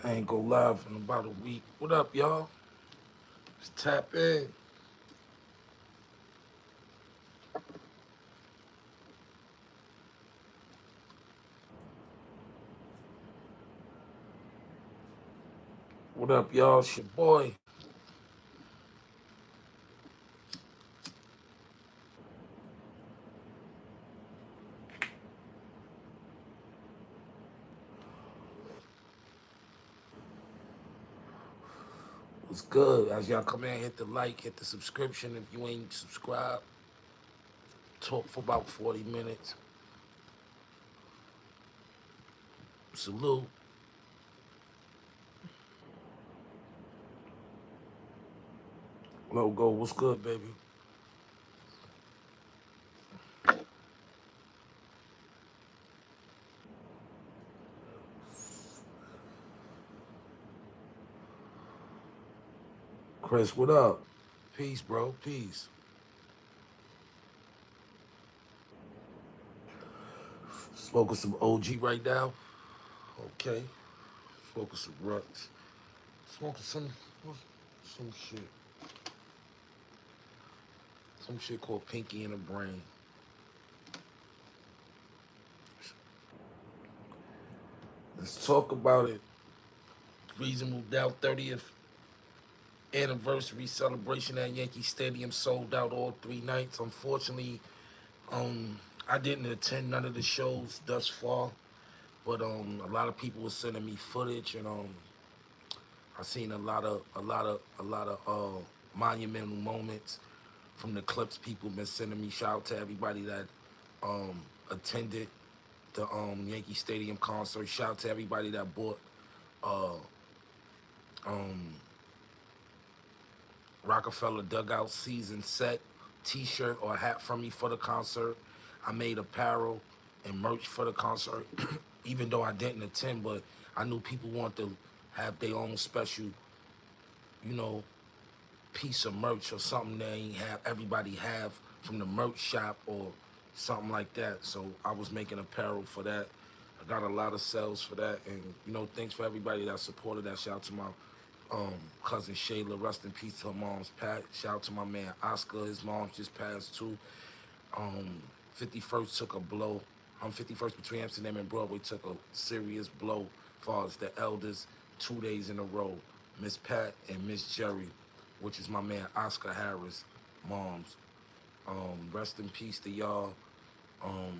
I ain't go live in about a week. What up, y'all? Just tap in. What up, y'all? It's your boy. What's good? As y'all come in, hit the like, hit the subscription. If you ain't subscribed, talk for about 40 minutes. Salute. Logo, what's good, baby? Chris, what up? Peace, bro. Peace. Smoking some OG right now. Okay. Smoking some ruts. Smoking some shit. Some shit called Pinky in the Brain. Let's talk about it. Reasonable Doubt 30th anniversary celebration at Yankee Stadium sold out all 3 nights. Unfortunately, I didn't attend none of the shows thus far, but a lot of people were sending me footage, and I seen a lot of monumental moments from the clips people been sending me. Shout out to everybody that attended the Yankee Stadium concert. Shout out to everybody that bought uh, um, Rockefeller Dugout season set T-shirt or hat from me for the concert. I made apparel and merch for the concert, even though I didn't attend. But I knew people want to have their own special, you know, piece of merch or something they ain't have everybody have from the merch shop or something like that. So I was making apparel for that. I got a lot of sales for that, and thanks for everybody that supported that. Shout out to my cousin Shayla, rest in peace to her mom's Pat. Shout out to my man Oscar, his mom just passed too. Um, 51st took a blow. 51st between Amsterdam and Broadway took a serious blow as far as the elders 2 days in a row. Miss Pat and Miss Jerry, which is my man Oscar Harris, moms. Rest in peace to y'all. Um,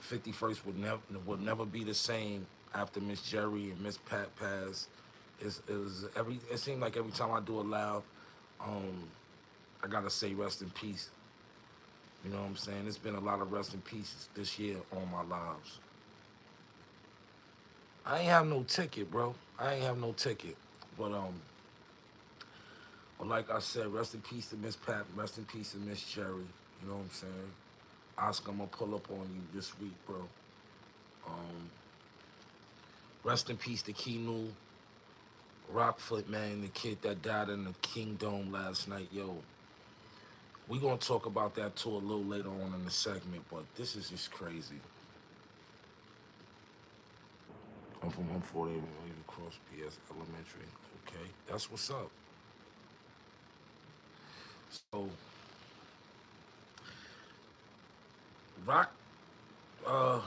51st would never be the same after Miss Jerry and Miss Pat passed. It seemed like every time I do a live, um, I gotta say rest in peace. You know what I'm saying? It's been a lot of rest in pieces this year on my lives. I ain't have no ticket, bro. I ain't have no ticket. But like I said, rest in peace to Miss Pat, rest in peace to Miss Cherry. You know what I'm saying? Oscar, I'm gonna pull up on you this week, bro. Um, Rest in peace to Keanu Rockfoot, man, the kid that died in the Kingdom last night. Yo, we gonna talk about that too a little later on in the segment, but this is just crazy. I'm from 140 across PS Elementary. Okay, that's what's up. So, Rock, uh,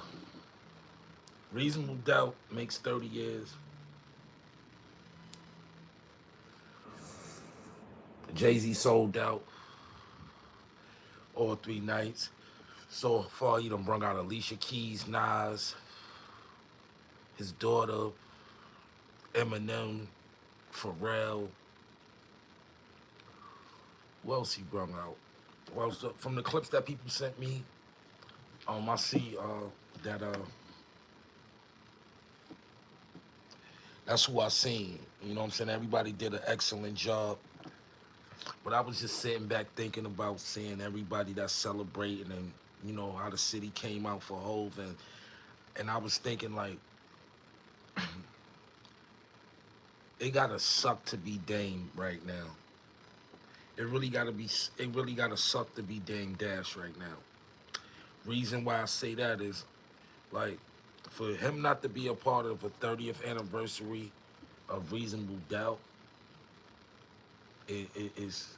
Reasonable Doubt makes 30 years. Jay-Z sold out all 3 nights. So far, you done brung out Alicia Keys, Nas, his daughter, Eminem, Pharrell. Who else he brung out? Well, so from the clips that people sent me, I see that that's who I seen. You know what I'm saying? Everybody did an excellent job. But I was just sitting back thinking about seeing everybody that's celebrating and how the city came out for Hove, and I was thinking like it gotta suck to be Dame right now. It really gotta suck to be Dame Dash right now. Reason why I say that is like For him not to be a part of a 30th anniversary of Reasonable Doubt, it is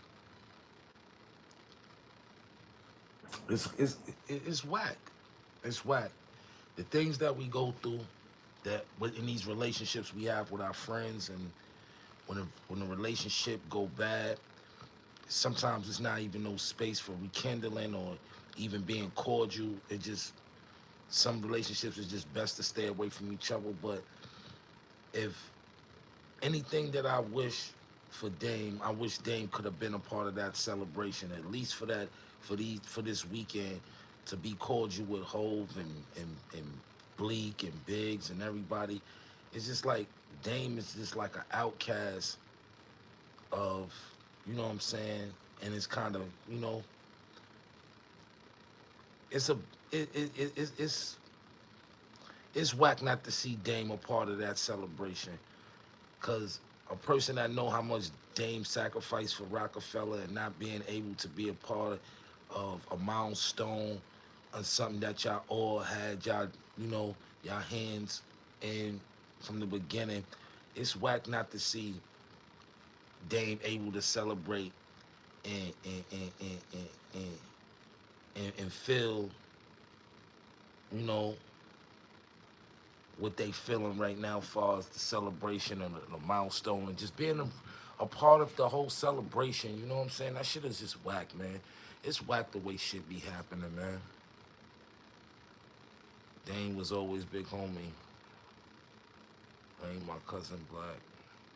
it's, it's, it's whack. It's whack. The things that we go through, that in these relationships we have with our friends, and when a relationship go bad, sometimes it's not even no space for rekindling or even being cordial. It just, some relationships is just best to stay away from each other. But if anything that I wish for Dame, I wish Dame could have been a part of that celebration, at least for that, for this weekend, to be cordial with Hove and Bleak and Biggs and everybody. It's just like Dame is just like an outcast of, you know what I'm saying? And it's kind of, it's a it's whack not to see Dame a part of that celebration. Cause a person that know how much Dame sacrificed for Rockefeller and not being able to be a part of a milestone on something that y'all all had y'all hands in from the beginning. It's whack not to see Dame able to celebrate and feel, you know, what they feeling right now as far as the celebration and the milestone and just being a part of the whole celebration. You know what I'm saying? That shit is just whack, man. It's whack the way shit be happening, man. Dane was always big homie. Ain't my cousin Black.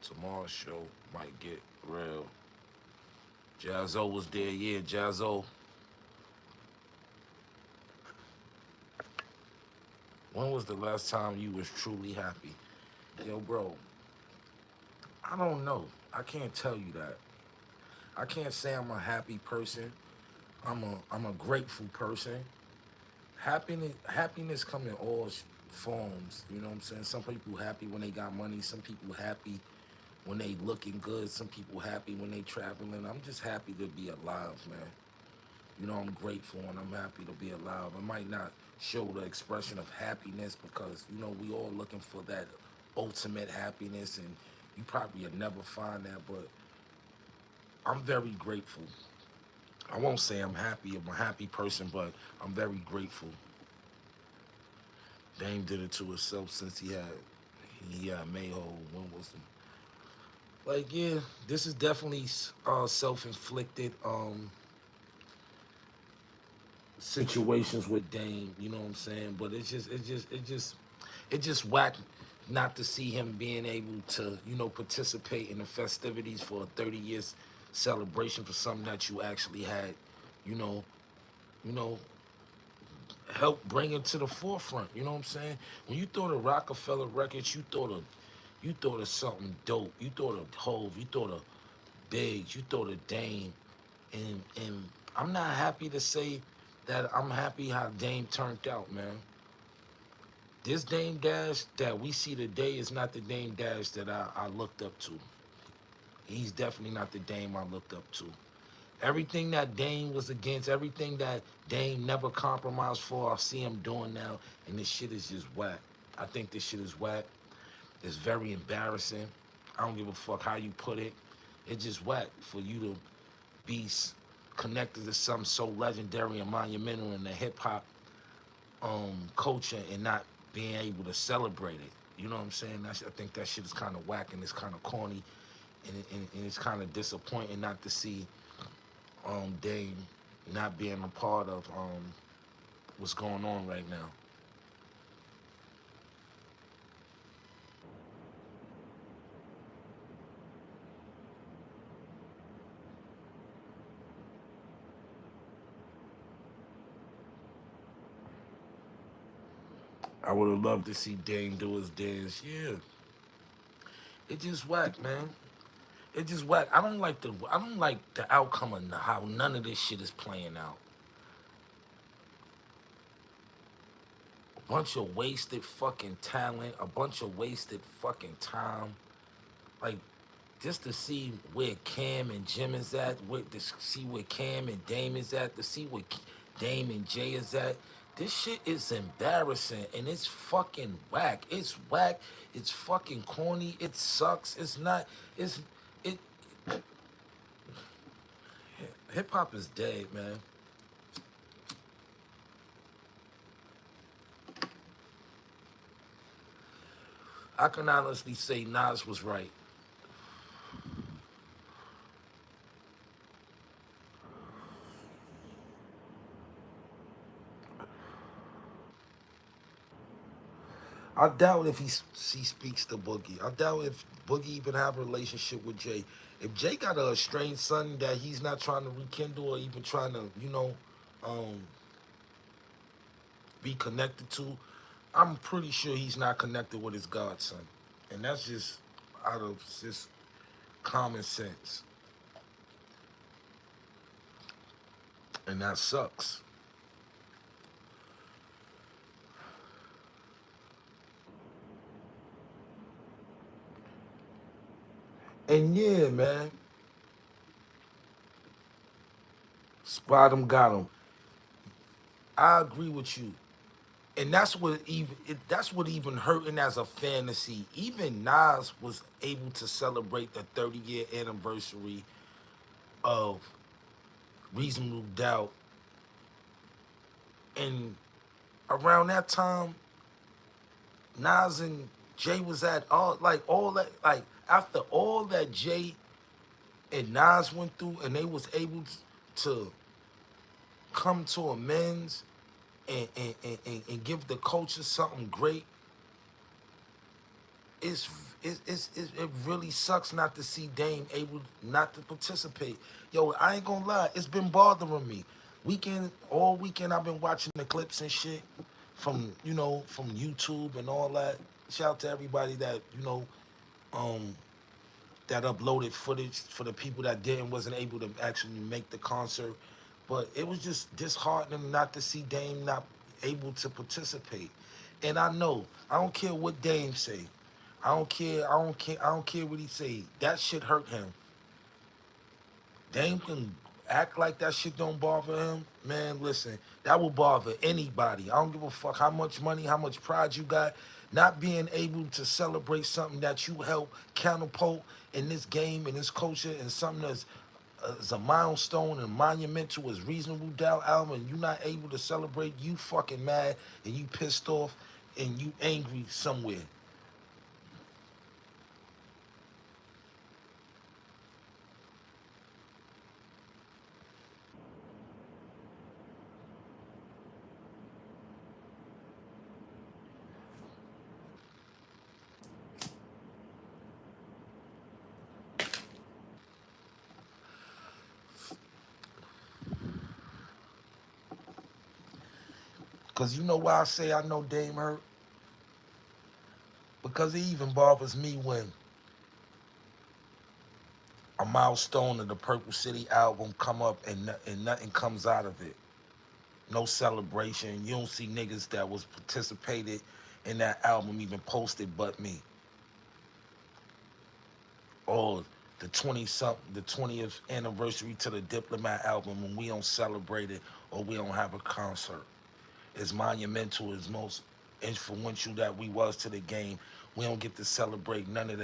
Tomorrow's show might get real. Jazzo was there, yeah, Jazzo. When was the last time you was truly happy? Yo, bro, I don't know. I can't tell you that. I can't say I'm a happy person. I'm a grateful person. Happiness come in all forms. You know what I'm saying? Some people happy when they got money. Some people happy when they looking good. Some people happy when they traveling. I'm just happy to be alive, man. I'm grateful and I'm happy to be alive. I might not show the expression of happiness because, we all looking for that ultimate happiness, and you probably will never find that, but I'm very grateful. I won't say I'm happy, I'm a happy person, but I'm very grateful. Dame did it to himself since he had Mayho. When was it? Like, yeah, this is definitely self-inflicted situations with Dame, you know what I'm saying? But it just whack not to see him being able to, participate in the festivities for a 30 years celebration for something that you actually had, you know, you know, help bring it to the forefront. You know what I'm saying? When you thought of Rockefeller Records, you thought of something dope. You thought of Hove, you thought of Biggs, you thought of Dame, and I'm not happy to say that I'm happy how Dame turned out, man. This Dame Dash that we see today is not the Dame Dash that I looked up to. He's definitely not the Dame I looked up to. Everything that Dame was against, everything that Dame never compromised for, I see him doing now, and this shit is just whack. I think this shit is whack. It's very embarrassing. I don't give a fuck how you put it. It's just whack for you to be connected to something so legendary and monumental in the hip hop culture and not being able to celebrate it. You know what I'm saying? I think that shit is kind of whack and it's kind of corny, and it's kind of disappointing not to see Dame not being a part of what's going on right now. I would have loved to see Dame do his dance. Yeah, it just whack, man. It just whack. I don't like the outcome of how none of this shit is playing out. A bunch of wasted fucking talent, a bunch of wasted fucking time. Like, just to see where Cam and Jim is at, to see where Cam and Dame is at, to see where Dame and Jay is at. This shit is embarrassing and it's fucking whack. It's whack. It's fucking corny. It sucks. It's not. It's it. Hip hop is dead, man. I can honestly say Nas was right. I doubt if he speaks to Boogie. I doubt if Boogie even have a relationship with Jay. If Jay got a estranged son that he's not trying to rekindle or even trying to, um, be connected to, I'm pretty sure he's not connected with his godson. And that's just out of just common sense. And that sucks. And yeah, man, spot him, got him. I agree with you. And that's what even hurting as a fantasy. Even Nas was able to celebrate the 30-year anniversary of Reasonable Doubt, and around that time, Nas and Jay was at all that after all that Jay and Nas went through, and they was able to come to amends and give the culture something great. it's, it really sucks not to see Dame able not to participate. Yo, I ain't gonna lie, it's been bothering me. All weekend I've been watching the clips and shit from from YouTube and all that. Shout out to everybody that um that uploaded footage for the people that didn't wasn't able to actually make the concert. But it was just disheartening not to see Dame not able to participate. And I know I don't care what Dame say. I don't care. I don't care. I don't care what he say. That shit hurt him. Dame can act like that shit don't bother him. Man, listen, that will bother anybody. I don't give a fuck how much money, how much pride you got. Not being able to celebrate something that you help catapult in this game, in this culture, and something that's as a milestone and monumental as Reasonable Doubt album, and you not able to celebrate, you fucking mad and you pissed off and you angry somewhere. Cause you know why I say I know Dame hurt? Because it even bothers me when a milestone of the Purple City album come up and nothing comes out of it. No celebration. You don't see niggas that was participated in that album even posted but me. Or the 20th anniversary to the Diplomat album when we don't celebrate it or we don't have a concert. As monumental, as most influential that we was to the game, we don't get to celebrate none of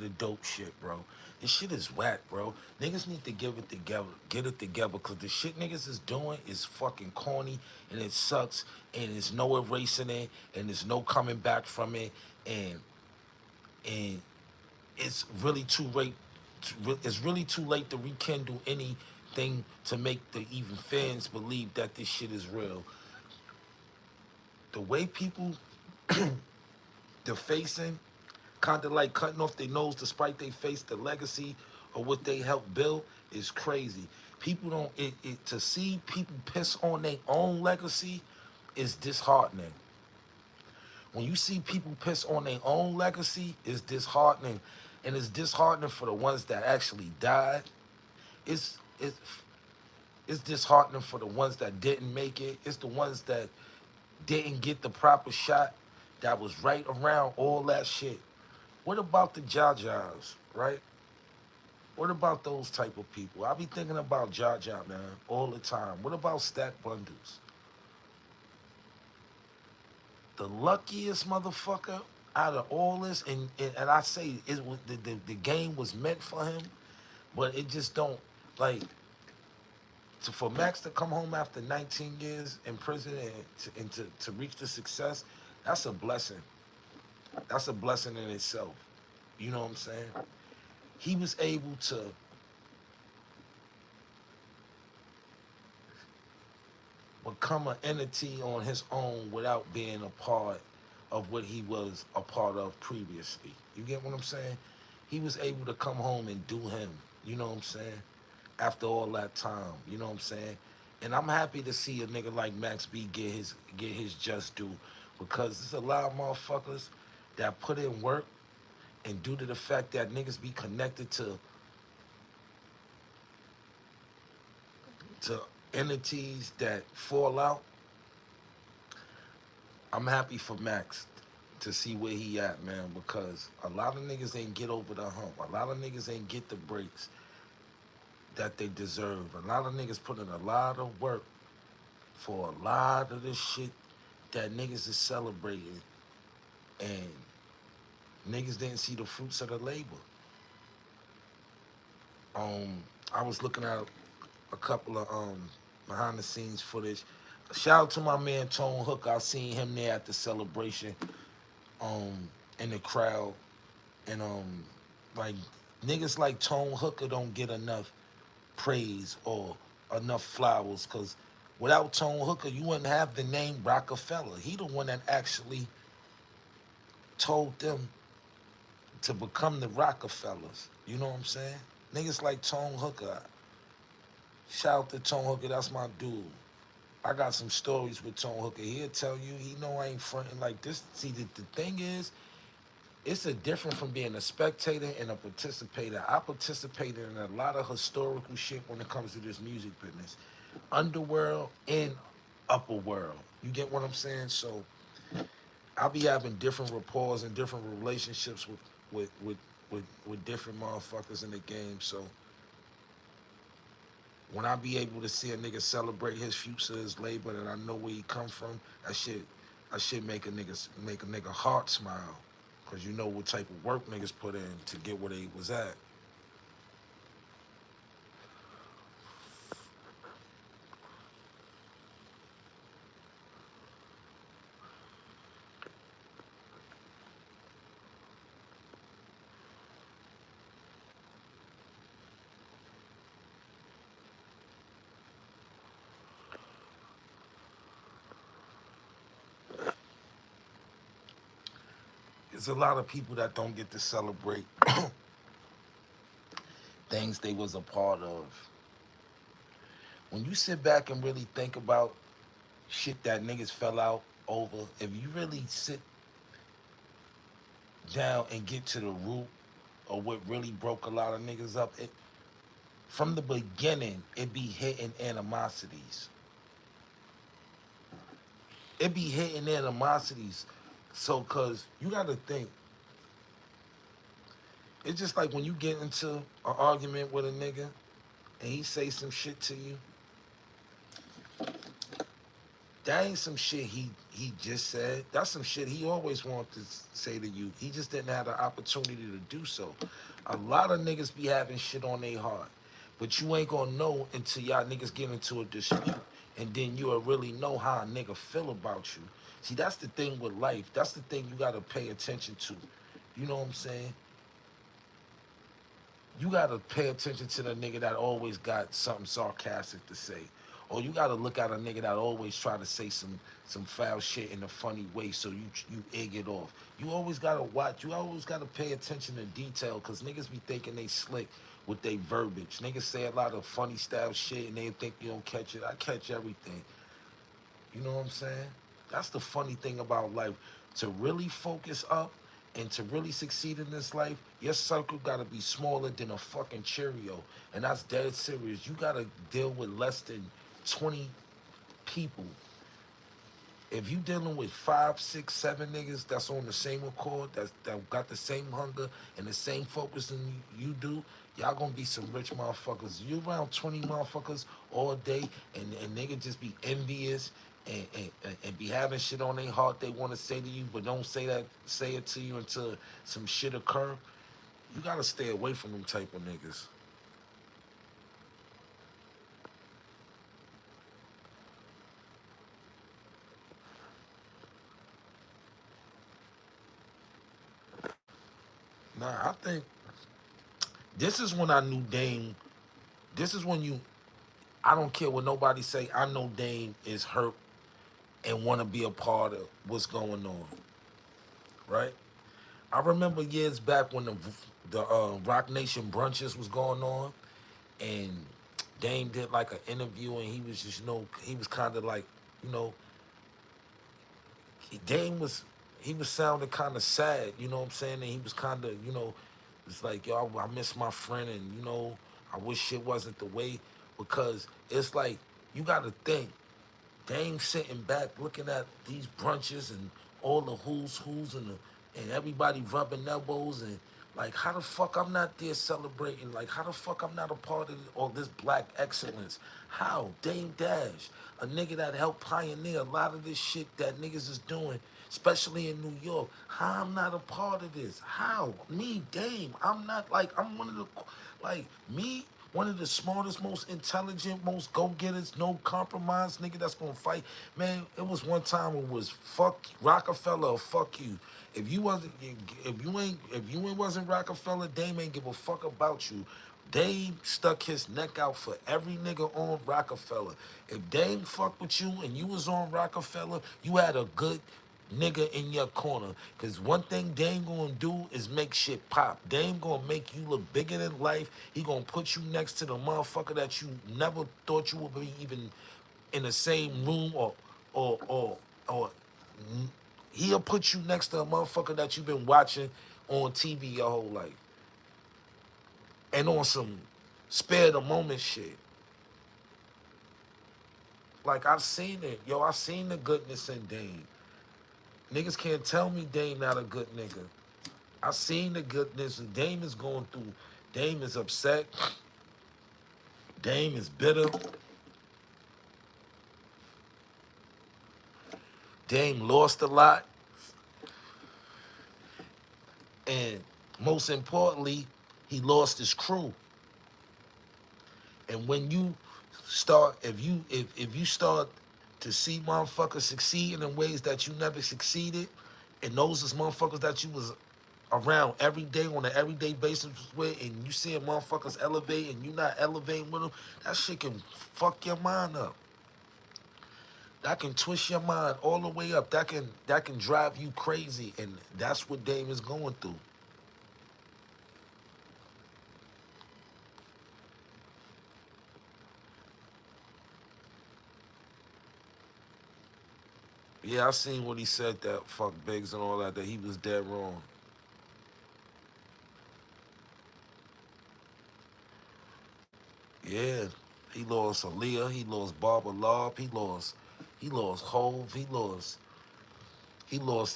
the dope shit, bro. This shit is whack, bro. Niggas need to give it together, get it together, cause the shit niggas is doing is fucking corny and it sucks and there's no erasing it and there's no coming back from it and and it's really too late. It's really too late to rekindle anything to make the even fans believe that this shit is real. The way people defacing, kind of like cutting off their nose despite they face the legacy or what they helped build is crazy. People don't to see people piss on their own legacy is disheartening. When you see people piss on their own legacy, it's disheartening, and it's disheartening for the ones that actually died. It's it's it's disheartening for the ones that didn't make it. It's the ones that didn't get the proper shot that was right around all that shit. What about the Jajas, right? What about those type of people? I be thinking about Jaja, man, all the time. What about Stack Bundles? the luckiest motherfucker out of all this, and I say it was the game was meant for him, but it just don't like for Max to come home after 19 years in prison and to reach the success. That's a blessing. That's a blessing in itself. You know what I'm saying? He was able to become an entity on his own without being a part of what he was a part of previously. You get what I'm saying? He was able to come home and do him. You know what I'm saying? After all that time, you know what I'm saying? And I'm happy to see a nigga like Max B get his just due, because there's a lot of motherfuckers that put in work, and due to the fact that niggas be connected to entities that fall out, I'm happy for Max to see where he at, man, because a lot of niggas ain't get over the hump. A lot of niggas ain't get the breaks that they deserve. A lot of niggas put in a lot of work for a lot of this shit that niggas is celebrating, and niggas didn't see the fruits of the labor. Um, I was looking at a couple of behind the scenes footage. Shout out to my man Tone Hook. I seen him there at the celebration, um, in the crowd, and like niggas like Tone Hooker don't get enough praise or enough flowers, because without Tone Hooker, you wouldn't have the name Rockefeller. He the one that actually told them to become the Rockefellers. You know what I'm saying? Niggas like Tone Hooker. Shout out to Tone Hooker, that's my dude. I got some stories with Tone Hooker. He'll tell you, he know I ain't fronting like this. See, the thing is, it's a different from being a spectator and a participator. I participated in a lot of historical shit when it comes to this music business. Underworld and upper world. You get what I'm saying? So I'll be having different rapports and different relationships with different motherfuckers in the game. So when I be able to see a nigga celebrate his future, his labor, and I know where he come from, that shit make a heart smile. Cause you know what type of work niggas put in to get where they was at. There's a lot of people that don't get to celebrate things they was a part of. When you sit back and really think about shit that niggas fell out over, if you really sit down and get to the root of what really broke a lot of niggas up, from the beginning, it be hitting animosities. It be hitting animosities. So, cause you gotta think, it's just like when you get into an argument with a nigga and he say some shit to you, that ain't some shit he just said. That's some shit he always wanted to say to you. He just didn't have the opportunity to do so. A lot of niggas be having shit on their heart, but you ain't gonna know until y'all niggas get into a dispute, and then you'll really know how a nigga feel about you. See, that's the thing with life. That's the thing you gotta pay attention to. You know what I'm saying? You gotta pay attention to the nigga that always got something sarcastic to say. Or you gotta look at a nigga that always try to say some foul shit in a funny way, so you egg it off. You always gotta watch, you always gotta pay attention to detail, cause niggas be thinking they slick with they verbiage. Niggas say a lot of funny style shit and they think you don't catch it. I catch everything. You know what I'm saying? That's the funny thing about life. To really focus up and to really succeed in this life, your circle gotta be smaller than a fucking Cheerio. And that's dead serious. You gotta deal with less than 20 people. If you dealing with 5, 6, 7 niggas that's on the same accord, that got the same hunger and the same focus than you do, y'all gonna be some rich motherfuckers. You around 20 motherfuckers all day, and nigga just be envious and be having shit on their heart they want to say to you, but don't say it to you until some shit occur. You gotta stay away from them type of niggas. Nah, I think this is when I knew Dame. This is when you. I don't care what nobody say. I know Dame is hurt and want to be a part of what's going on. Right. I remember years back when the Rock Nation brunches was going on, and Dame did like an interview, and he was just he was kind of like you know Dame was he was sounding kind of sad, you know what I'm saying? And he was kind of, it's like, yo, I miss my friend, and I wish shit wasn't the way, because it's like you got to think. Dame sitting back looking at these brunches and all the who's and everybody rubbing elbows, and like, how the fuck I'm not there celebrating? Like, how the fuck I'm not a part of all this black excellence? How? Dame Dash, a nigga that helped pioneer a lot of this shit that niggas is doing, especially in New York. How I'm not a part of this? How? Me, Dame. I'm not, like, I'm one of the, like, me, one of the smartest, most intelligent, most go-getters, no compromise nigga that's gonna fight. Man, it was one time it was fuck Rockefeller or fuck you. If you wasn't, if you ain't wasn't Rockefeller, Dame ain't give a fuck about you. Dame stuck his neck out for every nigga on Rockefeller. If Dame fuck with you and you was on Rockefeller, you had a good nigga in your corner. Cause one thing Dame gonna do is make shit pop. Dame gonna make you look bigger than life. He gonna put you next to the motherfucker that you never thought you would be even in the same room, or or he'll put you next to a motherfucker that you've been watching on TV your whole life. And on some spare the moment shit. Like, I've seen it. Yo, I seen the goodness in Dame. Niggas can't tell me Dame not a good nigga. I seen the goodness. Dame is going through. Dame is upset. Dame is bitter. Dame lost a lot. And most importantly, he lost his crew. And when you start, if you start to see motherfuckers succeeding in ways that you never succeeded, and those is motherfuckers that you was around every day on an everyday basis with, and you seeing motherfuckers elevate and you not elevating with them, that shit can fuck your mind up. That can twist your mind all the way up. That can drive you crazy, and that's what Dame is going through. Yeah, I seen what he said, that fuck Biggs and all that, that he was dead wrong. Yeah, he lost Aaliyah, he lost Barbara Lobb, he lost Hove, he lost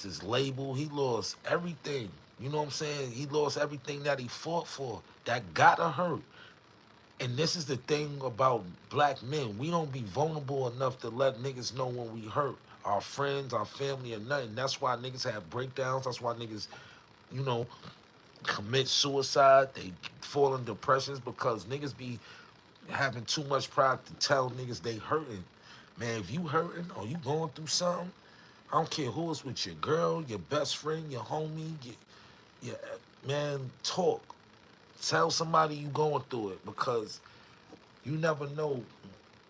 his label, he lost everything. You know what I'm saying? He lost everything that he fought for. That gotta hurt. And this is the thing about black men. We don't be vulnerable enough to let niggas know when we hurt. Our friends, our family, or nothing. That's why niggas have breakdowns. That's why niggas, you know, commit suicide. They fall in depressions because niggas be having too much pride to tell niggas they hurting. Man, if you hurting or you going through something, I don't care who it's with, your girl, your best friend, your homie, your man, talk. Tell somebody you going through it, because you never know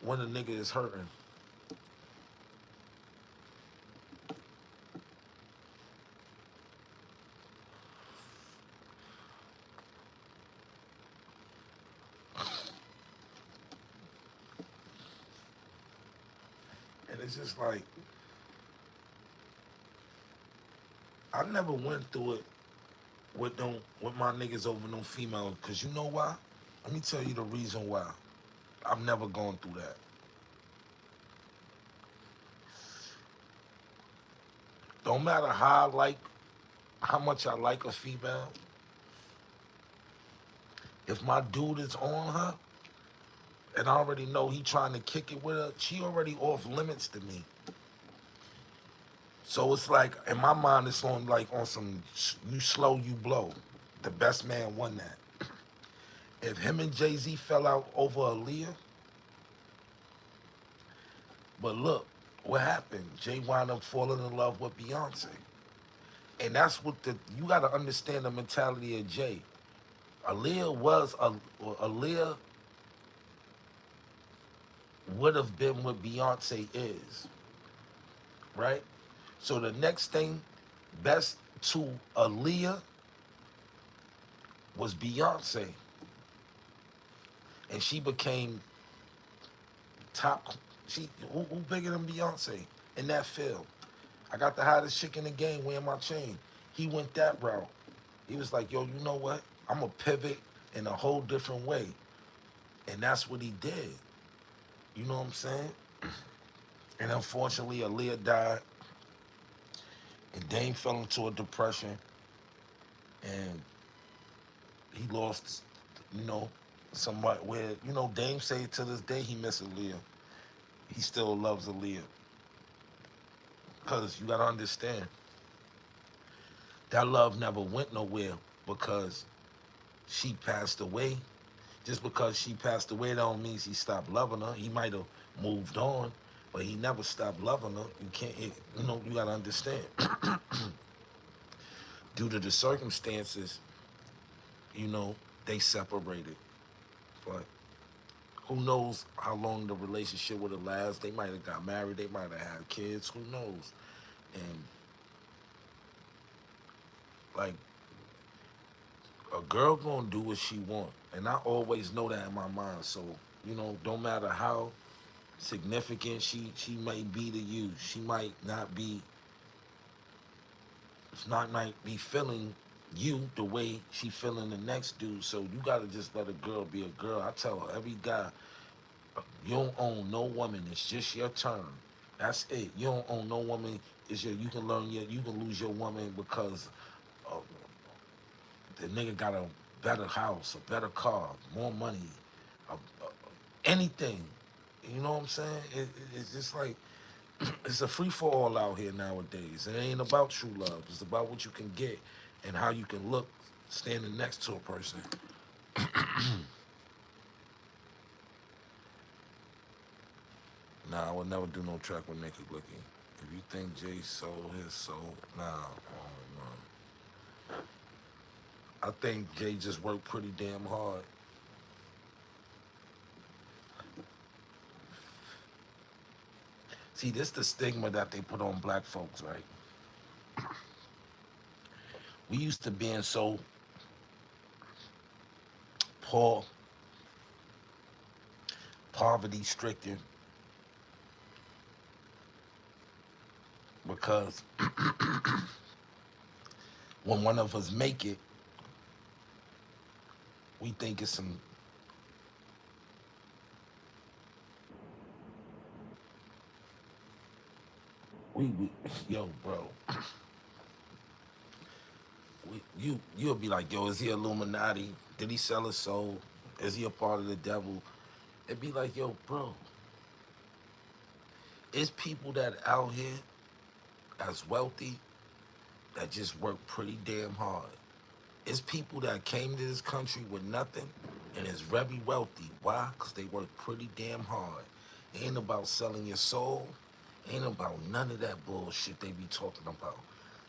when a nigga is hurting. And it's just like, I never went through it with my niggas over no female. Cause you know why? Let me tell you the reason why. I'm never going through that. Don't matter how much I like a female, if my dude is on her and I already know he trying to kick it with her, she already off limits to me. So it's like in my mind, it's on like on some you slow, you blow. The best man won that. If him and Jay Z fell out over Aaliyah, but look what happened. Jay wound up falling in love with Beyonce, and that's what the you got to understand the mentality of Jay. Aaliyah was a Aaliyah would have been what Beyonce is, right? So the next thing best to Aaliyah was Beyonce, and she became top. Who bigger than Beyonce in that field? I got the hottest chick in the game wearing my chain. He went that route. He was like, yo, you know what? I'm gonna pivot in a whole different way, and that's what he did. You know what I'm saying? And unfortunately, Aaliyah died, and Dame fell into a depression, and he lost, you know, somebody where, you know, Dame say to this day he misses Aaliyah. He still loves Aaliyah. Because you gotta understand, that love never went nowhere because she passed away. Just because she passed away don't mean he stopped loving her. He might have moved on, but he never stopped loving her. You can't, you know, you gotta understand. Due to the circumstances, you know, they separated. But who knows how long the relationship would have lasted? They might have got married. They might have had kids. Who knows? And like a girl gonna do what she want, and I always know that in my mind. So you know, don't matter how significant she may be to you, she might not be, might be feeling you the way she feeling the next dude. So you gotta just let a girl be a girl. I tell every guy, you don't own no woman. It's just your turn. That's it. You don't own no woman. It's your. You can learn your. You can lose your woman because uh, the nigga got a better house, a better car, more money, a, anything. You know what I'm saying? It's just like it's a free for all out here nowadays. It ain't about true love. It's about what you can get and how you can look standing next to a person. Nah, I would never do no track with naked looking. If you think Jay sold his soul, nah, no. I think Jay just worked pretty damn hard. See, this the stigma that they put on black folks, right? We used to being so poor, poverty stricken, because when one of us make it, we think it's some. We yo, bro, you'll be like, yo, is he Illuminati? Did he sell his soul? Is he a part of the devil? It'd be like, yo, bro, it's people that out here as wealthy that just work pretty damn hard. It's people that came to this country with nothing and is very wealthy. Why? Because they work pretty damn hard. It ain't about selling your soul. Ain't about none of that bullshit they be talking about.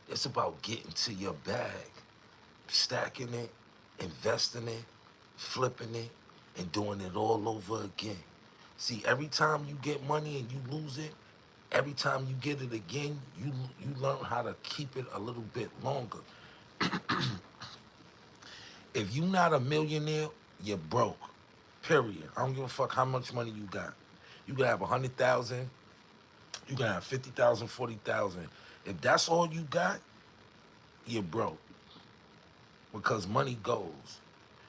It's about getting to your bag, stacking it, investing it, flipping it, and doing it all over again. See, every time you get money and you lose it, every time you get it again, you learn how to keep it a little bit longer. If you not a millionaire, you're broke. Period. I don't give a fuck how much money you got. You can have 100,000. You can have 50,000, 40,000. If that's all you got, you're broke because money goes.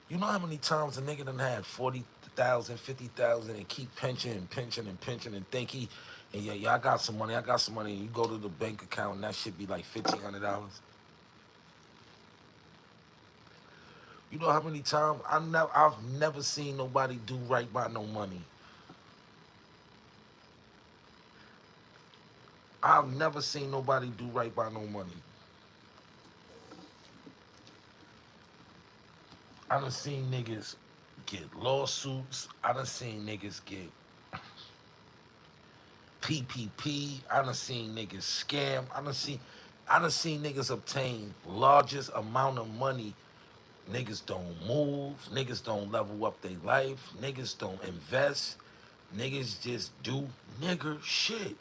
You know how many times a nigga done had 40,000, 50,000, and keep pinching and pinching and pinching and think he, and yeah, I got some money, I got some money, and you go to the bank account and that should be like $1,500. You know how many times I've never seen nobody do right by no money. I've never seen nobody do right by no money. I done seen niggas get lawsuits. I done seen niggas get PPP. I done seen niggas scam. I done seen niggas obtain largest amount of money. Niggas don't move. Niggas don't level up their life. Niggas don't invest. Niggas just do nigger shit.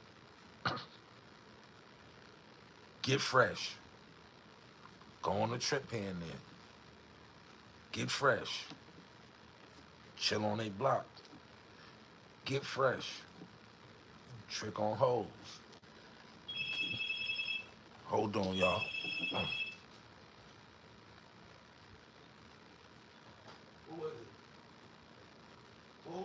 Get fresh. Go on a trip here and there. Get fresh. Chill on a block. Get fresh. Trick on hoes. Hold on, y'all. Who is it? Who?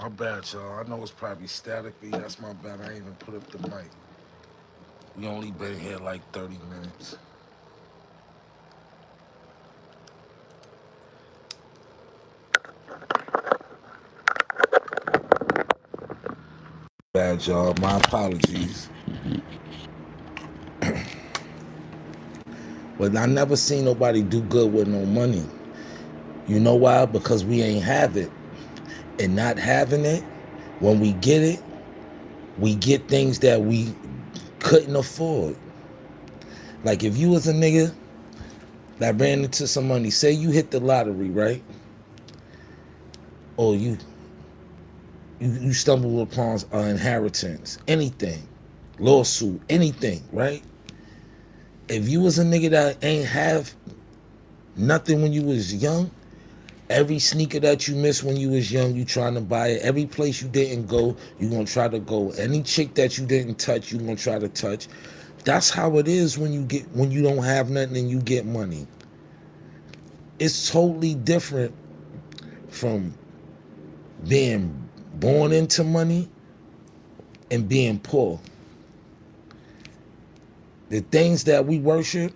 My bad, y'all. I know it's probably staticky. That's my bad. I ain't even put up the mic. We only been here like 30 minutes. Bad, y'all. My apologies. But I never seen nobody do good with no money. You know why? Because we ain't have it. And not having it, when we get things that we couldn't afford. Like if you was a nigga that ran into some money, say you hit the lottery, right? Or you stumble upon an inheritance, anything, lawsuit, anything, right? If you was a nigga that ain't have nothing when you was young, every sneaker that you missed when you was young, you trying to buy it. Every place you didn't go, you gonna try to go. Any chick that you didn't touch, you gonna try to touch. That's how it is when you don't have nothing and you get money. It's totally different from being born into money and being poor. The things that we worship,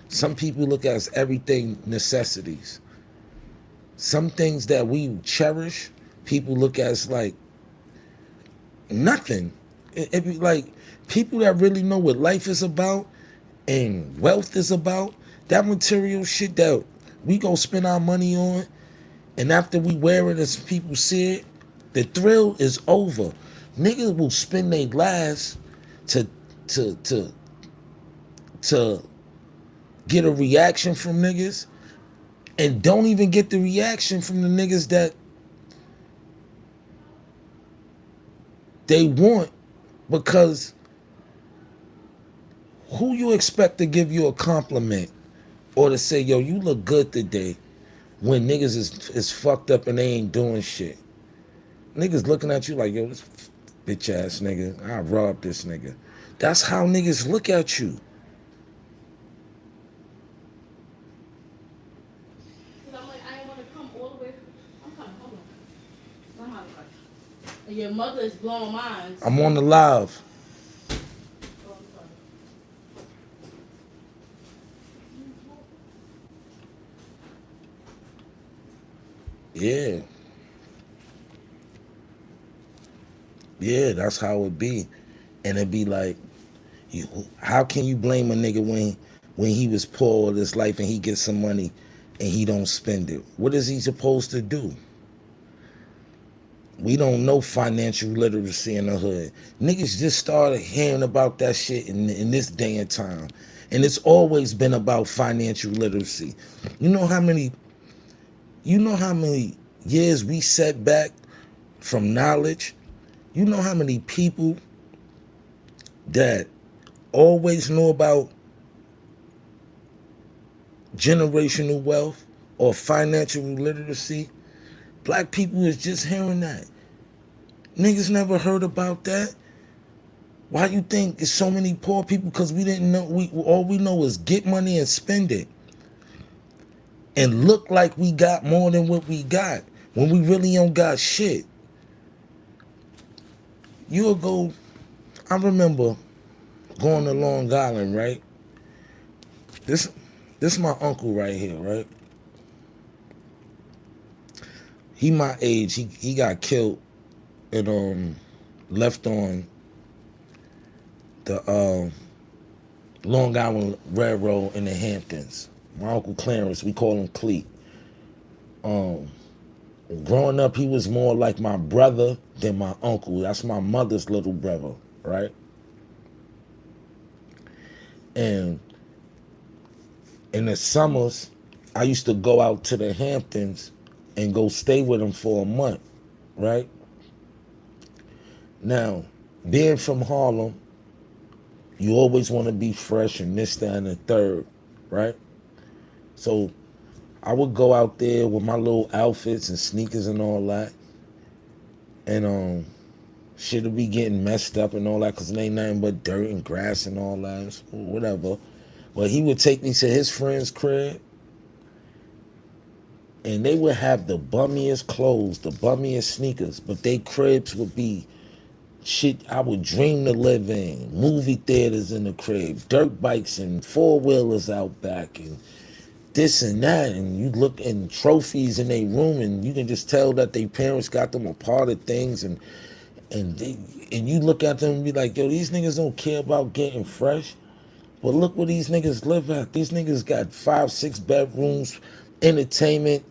some people look at as everything necessities. Some things that we cherish, people look at as like nothing. It be like people that really know what life is about and wealth is about, that material shit that we go spend our money on, and after we wear it as people see it, the thrill is over. Niggas will spend their last to to to to get a reaction from niggas and don't even get the reaction from the niggas that they want, because who you expect to give you a compliment or to say, yo, you look good today, when niggas is fucked up and they ain't doing shit? Niggas looking at you like, yo, this bitch ass nigga, I robbed this nigga. That's how niggas look at you. I'm like, I ain't want to come all the way. I'm coming. Hold on. And your mother is blowing minds. I'm on the live. Oh, I'm sorry. Yeah. Yeah, that's how it be. And it be like, how can you blame a nigga when he was poor all his life and he gets some money and he don't spend it? What is he supposed to do? We don't know financial literacy in the hood. Niggas just started hearing about that shit in this day and time. And it's always been about financial literacy. You know how many years we set back from knowledge? You know how many people that always know about generational wealth or financial literacy? Black people is just hearing that. Niggas never heard about that. Why you think there's so many poor people? Because we didn't know. We all we know is get money and spend it, and look like we got more than what we got when we really don't got shit. You go. I remember going to Long Island, right? This this my uncle right here, right? He my age. He got killed and left on the Long Island Railroad in the Hamptons. My uncle Clarence, we call him Cleet. Um, Growing up, he was more like my brother than my uncle. That's my mother's little brother, right? And in the summers, I used to go out to the Hamptons and go stay with him for a month, right? Now, being from Harlem, you always want to be fresh and this, that, and the third, right? So I would go out there with my little outfits and sneakers and all that, and shit would be getting messed up and all that because it ain't nothing but dirt and grass and all that, whatever. But he would take me to his friend's crib, and they would have the bummiest clothes, the bummiest sneakers, but they cribs would be shit I would dream to live in. Movie theaters in the crib, dirt bikes and four wheelers out back, and this and that. And you look in trophies in their room, and you can just tell that their parents got them a part of things, and they, and you look at them and be like, yo, these niggas don't care about getting fresh. But look where these niggas live at. These niggas got 5, 6 bedrooms, entertainment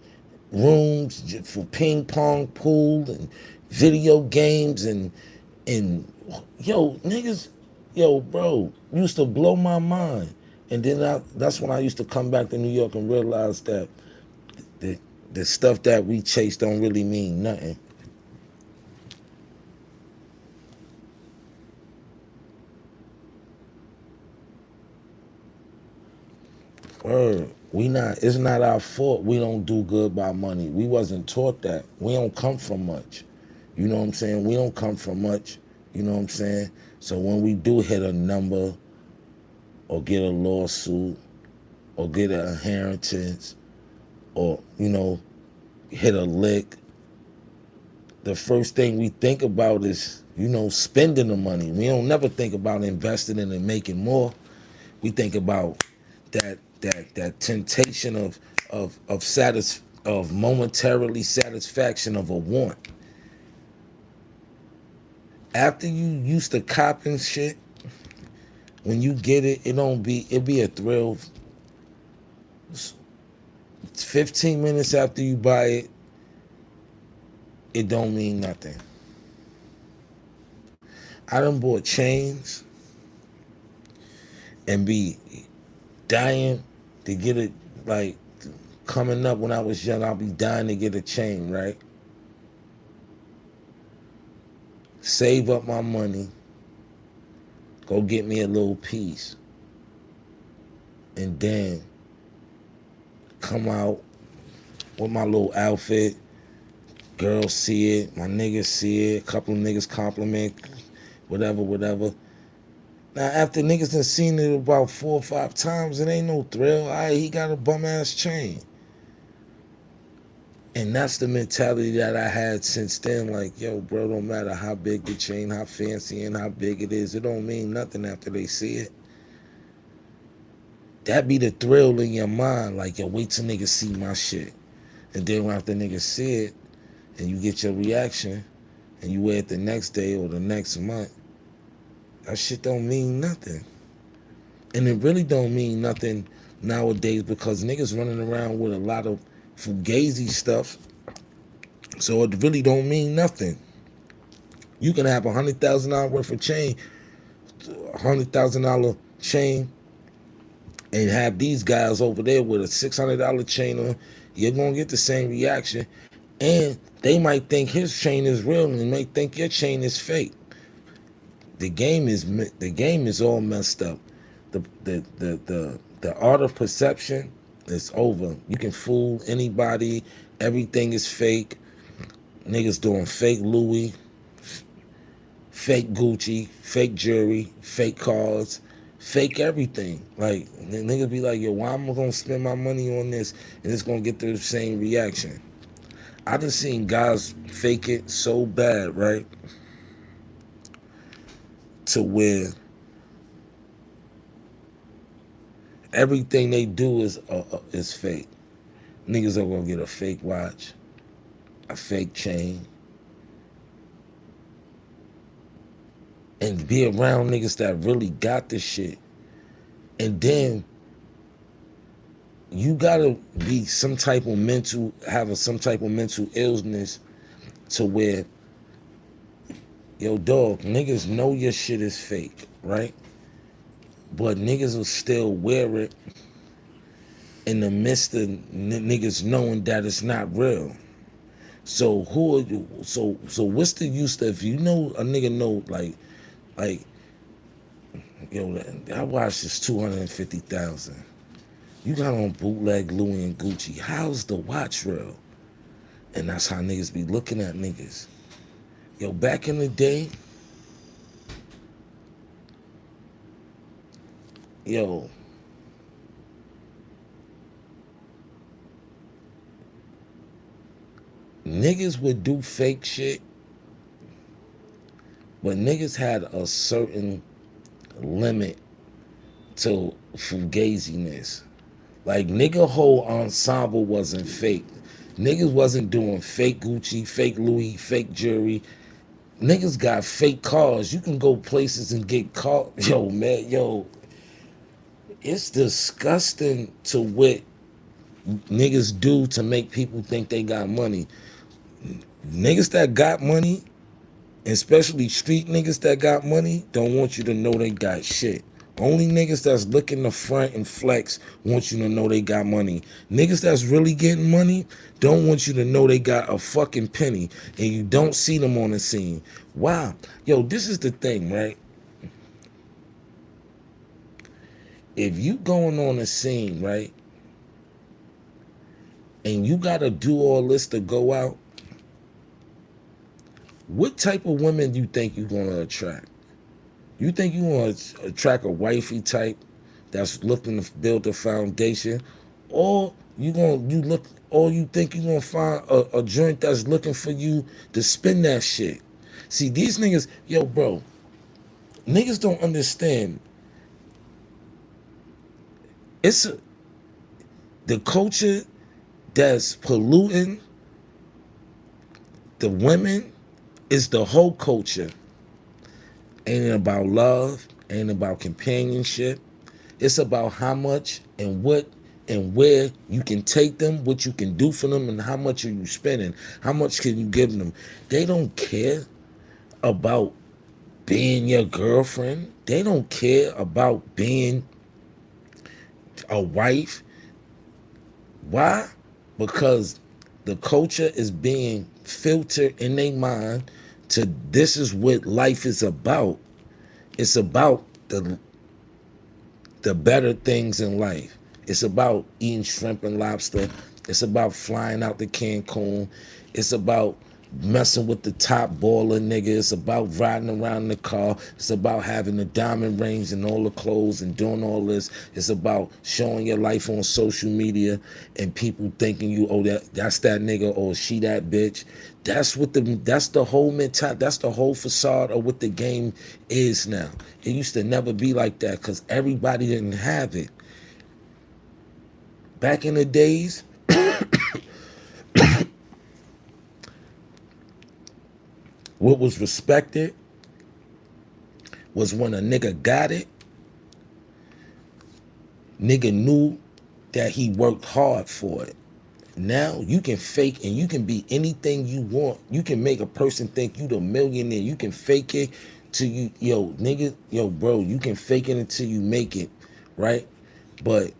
rooms for ping pong, pool, and video games, and yo, niggas, yo, bro, used to blow my mind. And then that's when I used to come back to New York and realize that the, the stuff that we chase don't really mean nothing. Word. We not. It's not our fault. We don't do good by money. We wasn't taught that. We don't come from much. You know what I'm saying? We don't come from much. You know what I'm saying? So when we do hit a number or get a lawsuit or get an inheritance or hit a lick, the first thing we think about is spending the money. We don't never think about investing in and making more. We think about that temptation of momentarily satisfaction of a want. After you used to copping shit, when you get it, it be a thrill. It's 15 minutes after you buy it, it don't mean nothing. I done bought chains and be dying to get it. Like coming up when I was young, I'll be dying to get a chain, right? Save up my money, go get me a little piece, and then come out with my little outfit. Girls see it, my niggas see it, a couple of niggas compliment, whatever, whatever. Now, after niggas done seen it about 4 or 5 times, it ain't no thrill. All right, he got a bum ass chain. And that's the mentality that I had since then. Like, yo, bro, don't matter how big the chain, how fancy and how big it is. It don't mean nothing after they see it. That be the thrill in your mind. Like, yo, wait till niggas see my shit. And then after niggas see it, and you get your reaction, and you wear it the next day or the next month, that shit don't mean nothing. And it really don't mean nothing nowadays because niggas running around with a lot of fugazi stuff. So it really don't mean nothing. You can have $100,000 worth of chain, $100,000 chain, and have these guys over there with a $600 chain on. You're gonna get the same reaction, and they might think his chain is real, and they might think your chain is fake. The game is all messed up. The art of perception is over. You can fool anybody. Everything is fake. Niggas doing fake Louis, fake Gucci, fake jewelry, fake cars, fake everything. Like niggas be like, yo, why am I gonna spend my money on this and it's gonna get the same reaction? I done seen guys fake it so bad, right? To where everything they do is fake. Niggas are gonna get a fake watch, a fake chain, and be around niggas that really got the shit. And then you gotta be some type of mental, some type of mental illness to where, yo, dog, niggas know your shit is fake, right? But niggas will still wear it in the midst of niggas knowing that it's not real. So who are you? So what's the use if you know a nigga know like yo, I watched this 250,000. You got on bootleg Louis and Gucci. How's the watch real? And that's how niggas be looking at niggas. Yo, back in the day, yo, niggas would do fake shit, but niggas had a certain limit to fugaziness. Like nigga whole ensemble wasn't fake. Niggas wasn't doing fake Gucci, fake Louis, fake jewelry. Niggas got fake cars. You can go places and get caught. Yo, man, yo, it's disgusting to what niggas do to make people think they got money. Niggas that got money, especially street niggas that got money, don't want you to know they got shit. Only niggas that's looking the front and flex want you to know they got money. Niggas that's really getting money don't want you to know they got a fucking penny and you don't see them on the scene. Wow. Yo, this is the thing, right? If you going on a scene, right, and you gotta do all this to go out, what type of women do you think you're gonna attract? You think you want to attract a wifey type that's looking to build a foundation, or you think you gonna find a joint that's looking for you to spend that shit? See, these niggas, yo, bro, niggas don't understand. It's the culture that's polluting the women is the whole culture. Ain't about love, ain't about companionship. It's about how much and what and where you can take them, what you can do for them, and how much are you spending. How much can you give them? They don't care about being your girlfriend. They don't care about being a wife. Why? Because the culture is being filtered in their mind to this is what life is about. It's about the better things in life. It's about eating shrimp and lobster. It's about flying out to Cancun. It's about messing with the top baller nigga. It's about riding around in the car. It's about having the diamond rings and all the clothes and doing all this. It's about showing your life on social media and people thinking you, oh, that's that nigga or she that bitch. That's the whole mentality. That's the whole facade of what the game is now. It used to never be like that because everybody didn't have it. Back in the days, what was respected was when a nigga got it, nigga knew that he worked hard for it. Now you can fake and you can be anything you want. You can make a person think you the millionaire. You can fake it till you, yo, nigga, yo, bro, you can fake it until you make it, right? But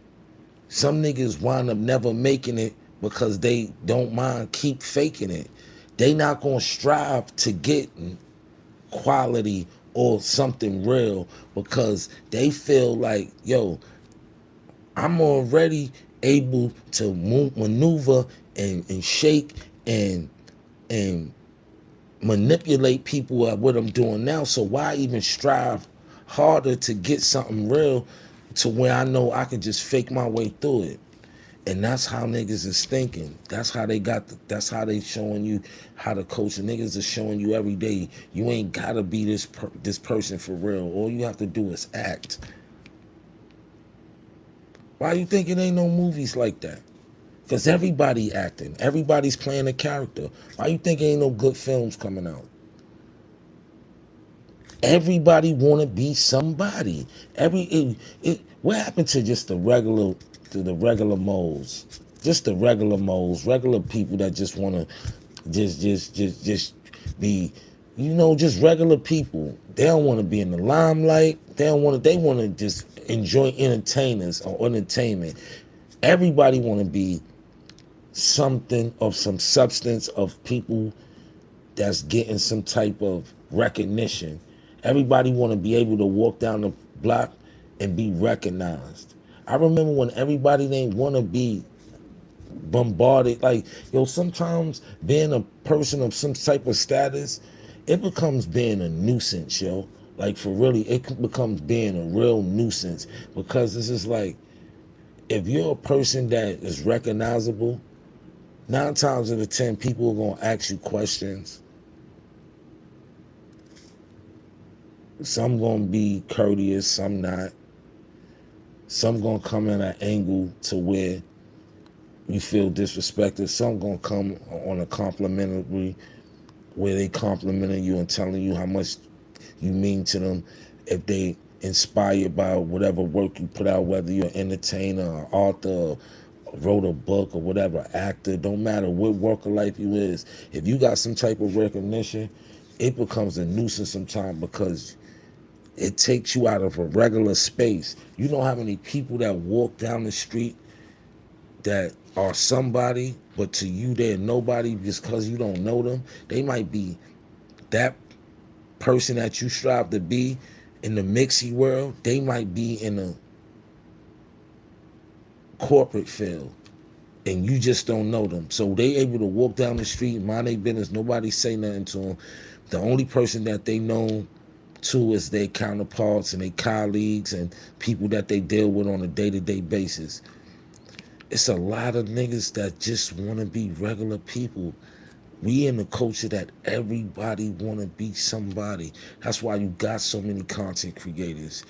some niggas wind up never making it because they don't mind keep faking it. They not gonna strive to get quality or something real because they feel like, yo, I'm already able to maneuver and shake and manipulate people at what I'm doing now. So why even strive harder to get something real to where I know I can just fake my way through it? And that's how niggas is thinking. That's how they that's how they showing you how to coach. And niggas are showing you every day. You ain't gotta be this person for real. All you have to do is act. Why you think it ain't no movies like that? Because everybody acting. Everybody's playing a character. Why you think ain't no good films coming out? Everybody want to be somebody. What happened to just the regular moles? Just the regular moles, regular people that just want to just be, just regular people. They don't want to be in the limelight. They want to just enjoy entertainers or entertainment. Everybody want to be something of some substance of people that's getting some type of recognition. Everybody want to be able to walk down the block and be recognized. I remember when everybody didn't want to be bombarded. Like, sometimes being a person of some type of status, it becomes being a nuisance, yo. Like, for really, it becomes being a real nuisance because this is like, if you're a person that is recognizable, 9 times out of 10, people are going to ask you questions. Some gonna be courteous, some not. Some gonna come in an angle to where you feel disrespected. Some gonna come on a complimentary, where they complimenting you and telling you how much you mean to them. If they inspired by whatever work you put out, whether you're an entertainer, or author, or wrote a book or whatever, actor, don't matter what walk of life you is. If you got some type of recognition, it becomes a nuisance sometimes because it takes you out of a regular space. You know how many people that walk down the street that are somebody, but to you they're nobody just because you don't know them? They might be that person that you strive to be in the mixy world. They might be in a corporate field and you just don't know them. So they able to walk down the street, mind their business, nobody say nothing to them. The only person that they know to is their counterparts and their colleagues and people that they deal with on a day-to-day basis. It's a lot of niggas that just want to be regular people. We in the culture that everybody want to be somebody. That's why you got so many content creators.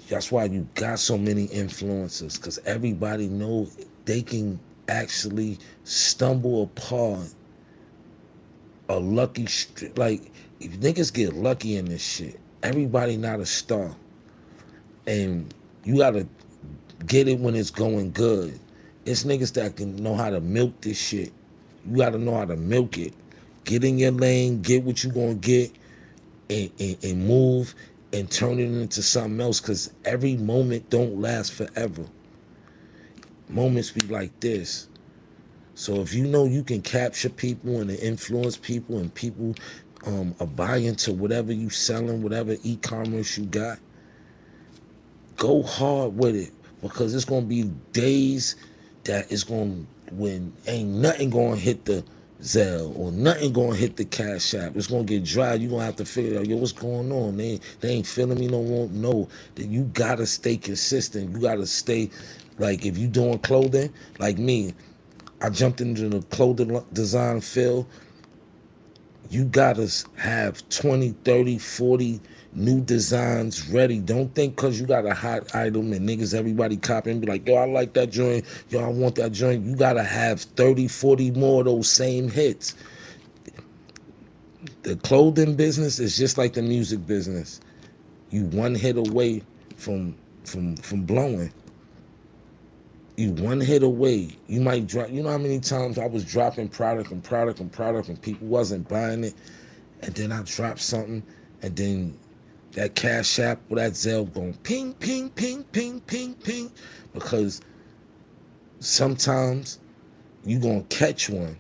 That's why you got so many influencers, because everybody know they can actually stumble upon a lucky like, if niggas get lucky in this shit, everybody not a star. And you gotta get it when it's going good. It's niggas that can know how to milk this shit. You gotta know how to milk it. Get in your lane, get what you gonna get, and move and turn it into something else, because every moment don't last forever. Moments be like this. So if you know you can capture people and influence people, and people are buying to whatever you selling, whatever e-commerce you got, go hard with it, because it's gonna be days that it's gonna, when ain't nothing gonna hit the Zelle or nothing gonna hit the Cash App. It's gonna get dry. You gonna have to figure out, yo, what's going on? They ain't feeling me no more. No, that you gotta stay consistent. You gotta stay, like, if you doing clothing, like me, I jumped into the clothing design field. You gotta have 20, 30, 40 new designs ready. Don't think because you got a hot item and niggas, everybody copying, be like, yo, I like that joint. Yo, I want that joint. You gotta have 30, 40 more of those same hits. The clothing business is just like the music business. You one hit away from blowing. You one hit away. You might drop. You know how many times I was dropping product and product and product and people wasn't buying it, and then I dropped something, and then that Cash App or that Zelle going ping, ping, ping, ping, ping, ping, because sometimes you gonna catch one,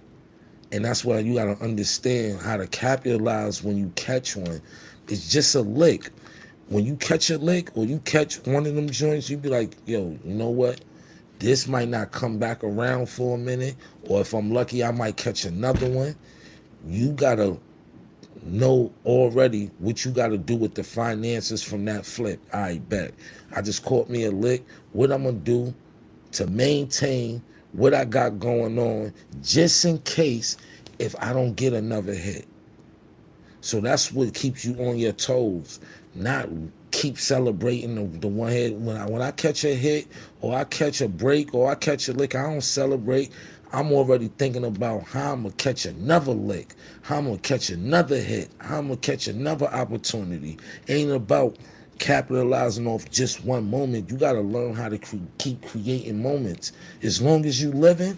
and that's why you gotta understand how to capitalize when you catch one. It's just a lick. When you catch a lick or you catch one of them joints, you be like, yo, you know what? This might not come back around for a minute, or if I'm lucky, I might catch another one. You gotta know already what you got to do with the finances from that flip. I bet. I just caught me a lick. What I'm going to do to maintain what I got going on just in case if I don't get another hit. So that's what keeps you on your toes, not keep celebrating the one hit. When I catch a hit or I catch a break or I catch a lick, I don't celebrate. I'm already thinking about how I'm gonna catch another lick, how I'm gonna catch another hit, how I'm gonna catch another opportunity. Ain't about capitalizing off just one moment. You gotta learn how to keep creating moments. As long as you living,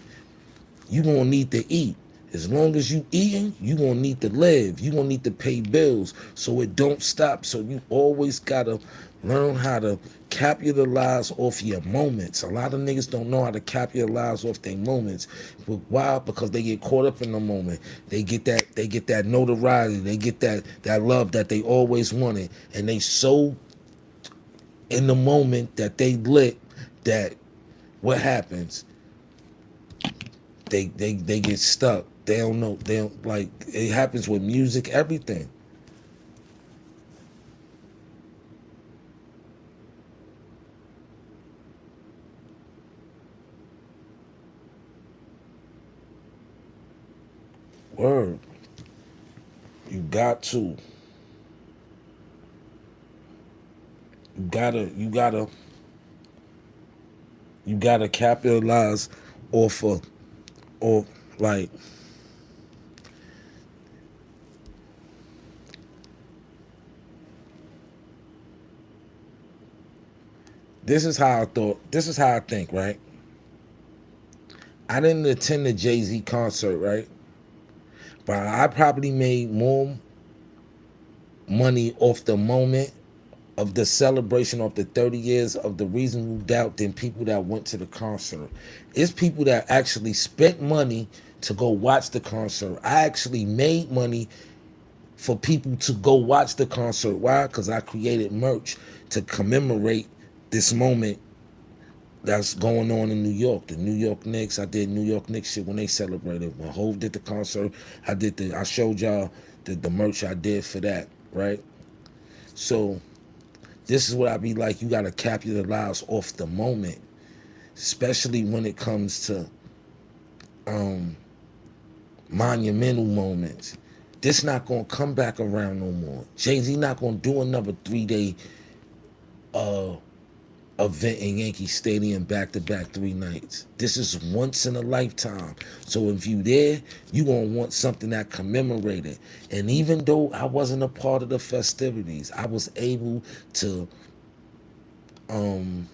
you gonna need to eat. As long as you eating, you gonna need to live. You gonna need to pay bills. So it don't stop. So you always gotta learn how to capitalize off your moments. A lot of niggas don't know how to capitalize off their moments. But why? Because they get caught up in the moment. They get that notoriety. They get that love that they always wanted. And they so in the moment that they lit that what happens? They get stuck. They don't know. They don't like. It happens with music, everything. Word. You got to. You gotta. You gotta. You gotta capitalize off of, or like. This is how I thought. This is how I think. Right. I didn't attend the Jay-Z concert. Right. But I probably made more money off the moment of the celebration of the 30 years of the Reasonable Doubt than people that went to the concert. It's people that actually spent money to go watch the concert. I actually made money for people to go watch the concert. Why? Because I created merch to commemorate this moment that's going on in New York. The New York Knicks, I did New York Knicks shit when they celebrated. When Hove did the concert, I showed y'all the merch I did for that, right? So this is what I be like. You gotta capitalize off the moment, especially when it comes to um, monumental moments. This not gonna come back around no more. Jay-Z not gonna do another 3-day uh, event in Yankee Stadium back to back 3 nights. This is once in a lifetime. So if you there, you gonna want something that commemorated. And even though I wasn't a part of the festivities, I was able to um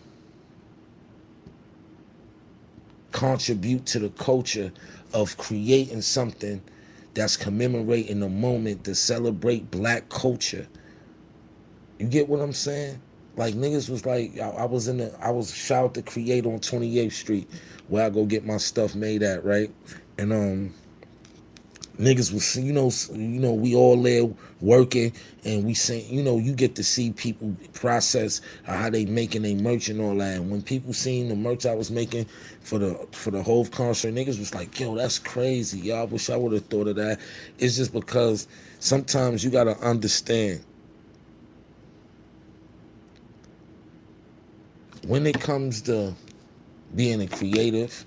contribute to the culture of creating something that's commemorating the moment to celebrate black culture. You get what I'm saying? Like niggas was like, I was shout to create on 28th Street where I go get my stuff made at, right? And niggas was, we all there working, and we saying, you get to see people process how they making their merch and all that. And when people seen the merch I was making for the whole concert, niggas was like, yo, that's crazy. Yo, I wish I would have thought of that. It's just because sometimes you gotta understand when it comes to being a creative,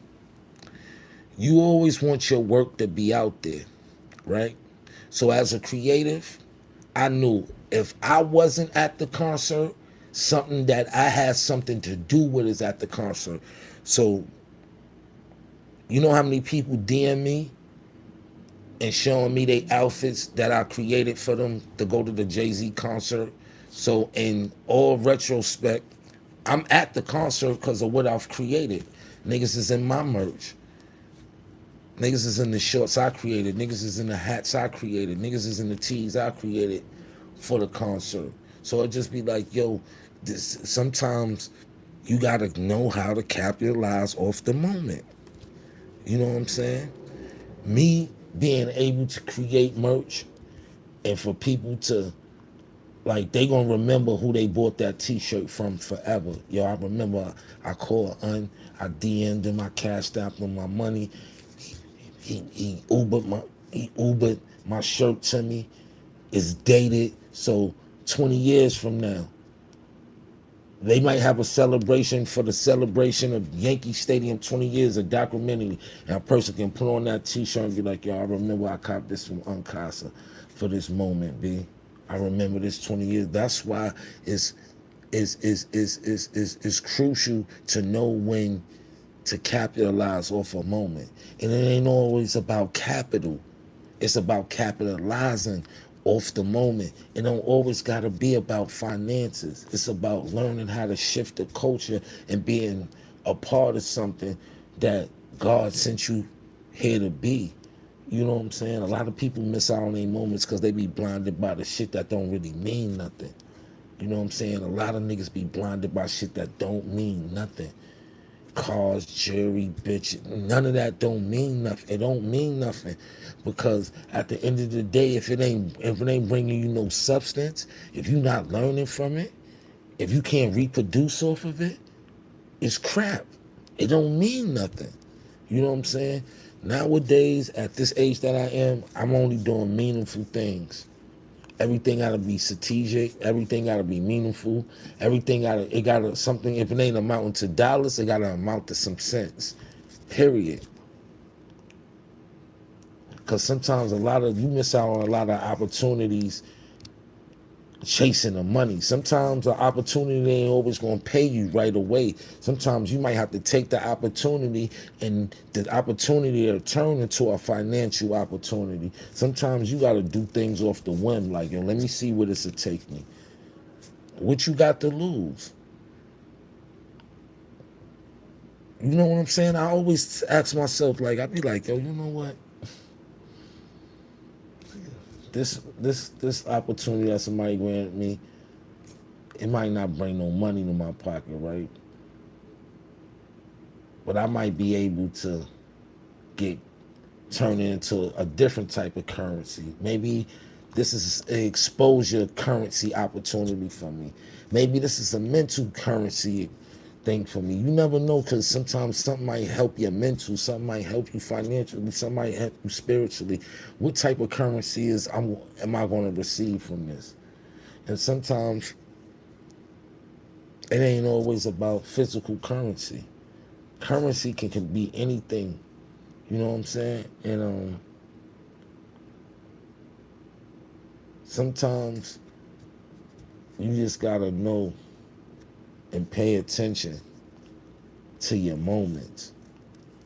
you always want your work to be out there, right? So as a creative, I knew if I wasn't at the concert, something that I had something to do with is at the concert. So you know how many people DM me and showing me their outfits that I created for them to go to the Jay-Z concert. So in all retrospect, I'm at the concert because of what I've created. Niggas is in my merch. Niggas is in the shorts I created. Niggas is in the hats I created. Niggas is in the tees I created for the concert. So it just be like, yo, sometimes you gotta know how to capitalize off the moment. You know what I'm saying? Me being able to create merch and for people to like they gonna remember who they bought that t-shirt from forever. Yo, I remember I called I DM'd him, I cashed out him my money. He Ubered my shirt to me. is dated. So 20 years from now, they might have a celebration for the celebration of Yankee Stadium 20 years, a documentary, and a person can put on that t-shirt and be like, yo, I remember I copped this from Uncasa for this moment, B. I remember this 20 years. That's why it's is crucial to know when to capitalize off a moment. And it ain't always about capital. It's about capitalizing off the moment. It don't always gotta be about finances. It's about learning how to shift the culture and being a part of something that God sent you here to be. You know what I'm saying? A lot of people miss out on their moments because they be blinded by the shit that don't really mean nothing. You know what I'm saying? A lot of niggas be blinded by shit that don't mean nothing. Cars, jewelry, bitch, none of that don't mean nothing. It don't mean nothing because at the end of the day, if it ain't bringing you no substance, if you're not learning from it, if you can't reproduce off of it, it's crap. It don't mean nothing. You know what I'm saying? Nowadays, at this age that I am, I'm only doing meaningful things. Everything gotta be strategic. Everything gotta be meaningful. It gotta something. If it ain't amounting to dollars, it gotta amount to some sense. Period. Because sometimes you miss out on a lot of opportunities chasing the money. Sometimes the opportunity ain't always gonna pay you right away. Sometimes you might have to take the opportunity and the opportunity to turn into a financial opportunity. Sometimes you gotta do things off the whim, like, yo, let me see where this will take me. What you got to lose? You know what I'm saying? I always ask myself, like, I be like, yo, you know what? This opportunity that somebody granted me, it might not bring no money to my pocket, right? But I might be able to get turned into a different type of currency. Maybe this is an exposure currency opportunity for me. Maybe this is a mental currency thing for me. You never know, because sometimes something might help your mental, something might help you financially, something might help you spiritually. What type of currency am I going to receive from this? And sometimes it ain't always about physical currency. Currency can be anything. You know what I'm saying? And sometimes you just gotta know and pay attention to your moments,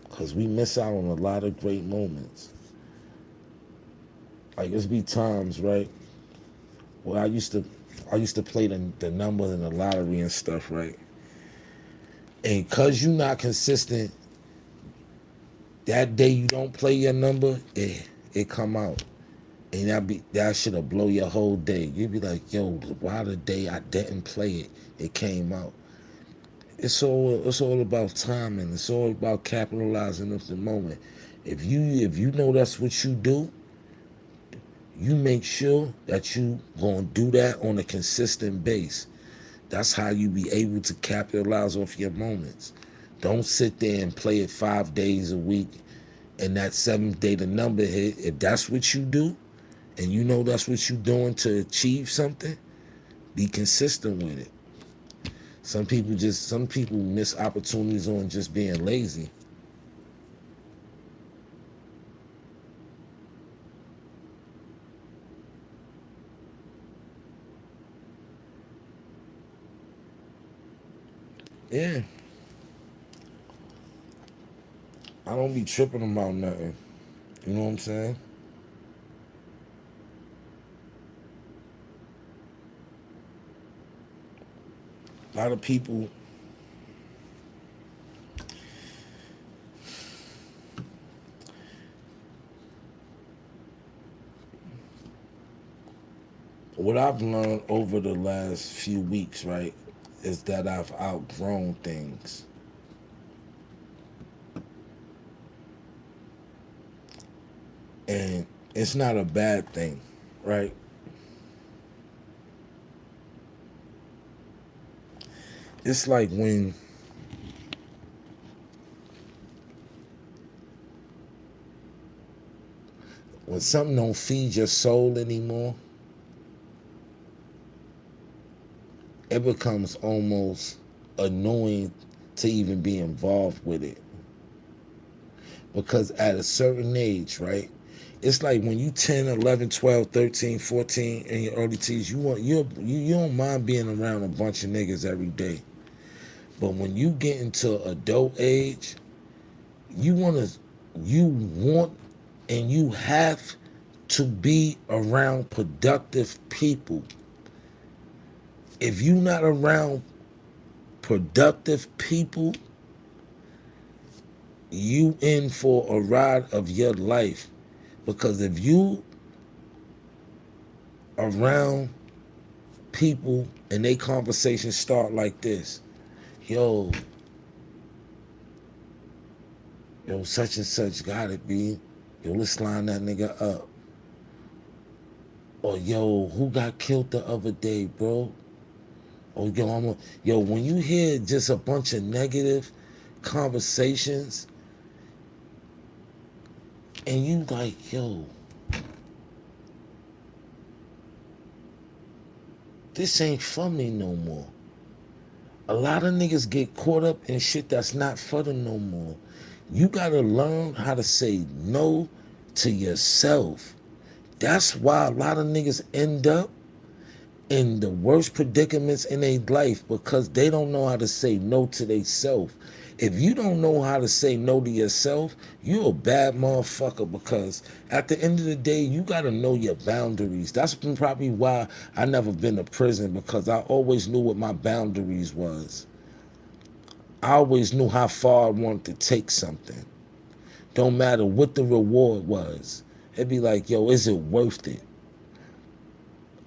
because we miss out on a lot of great moments. Like, there's be times, right, where I used to play the numbers in the lottery and stuff, right? And cause you not consistent, that day you don't play your number, it come out. And that shit'll blow your whole day. You'd be like, yo, why the day I didn't play it, it came out. It's all about timing. It's all about capitalizing of the moment. If you know that's what you do, you make sure that you gonna do that on a consistent base. That's how you be able to capitalize off your moments. Don't sit there and play it 5 days a week and that seventh day the number hit. If that's what you do and you know that's what you're doing to achieve something, be consistent with it. Some people miss opportunities on just being lazy. Yeah, I don't be tripping about nothing. You know what I'm saying? A lot of people, what I've learned over the last few weeks, right, is that I've outgrown things. And it's not a bad thing, right? It's like when something don't feed your soul anymore, it becomes almost annoying to even be involved with it. Because at a certain age, right? It's like when you 10, 11, 12, 13, 14 in your early teens, you don't mind being around a bunch of niggas every day. But when you get into adult age, you want to you want and you have to be around productive people. If you're not around productive people, you in for a ride of your life. Because if you around people and they conversations start like this, yo, yo, such and such got it, be. Yo, let's line that nigga up. Or yo, who got killed the other day, bro? Or yo, when you hear just a bunch of negative conversations and you like, yo, this ain't for me no more. A lot of niggas get caught up in shit that's not for them no more. You gotta learn how to say no to yourself. That's why a lot of niggas end up in the worst predicaments in their life because they don't know how to say no to themselves. If you don't know how to say no to yourself, you're a bad motherfucker because at the end of the day, you got to know your boundaries. That's probably why I never been to prison because I always knew what my boundaries was. I always knew how far I wanted to take something. Don't matter what the reward was. It'd be like, yo, is it worth it?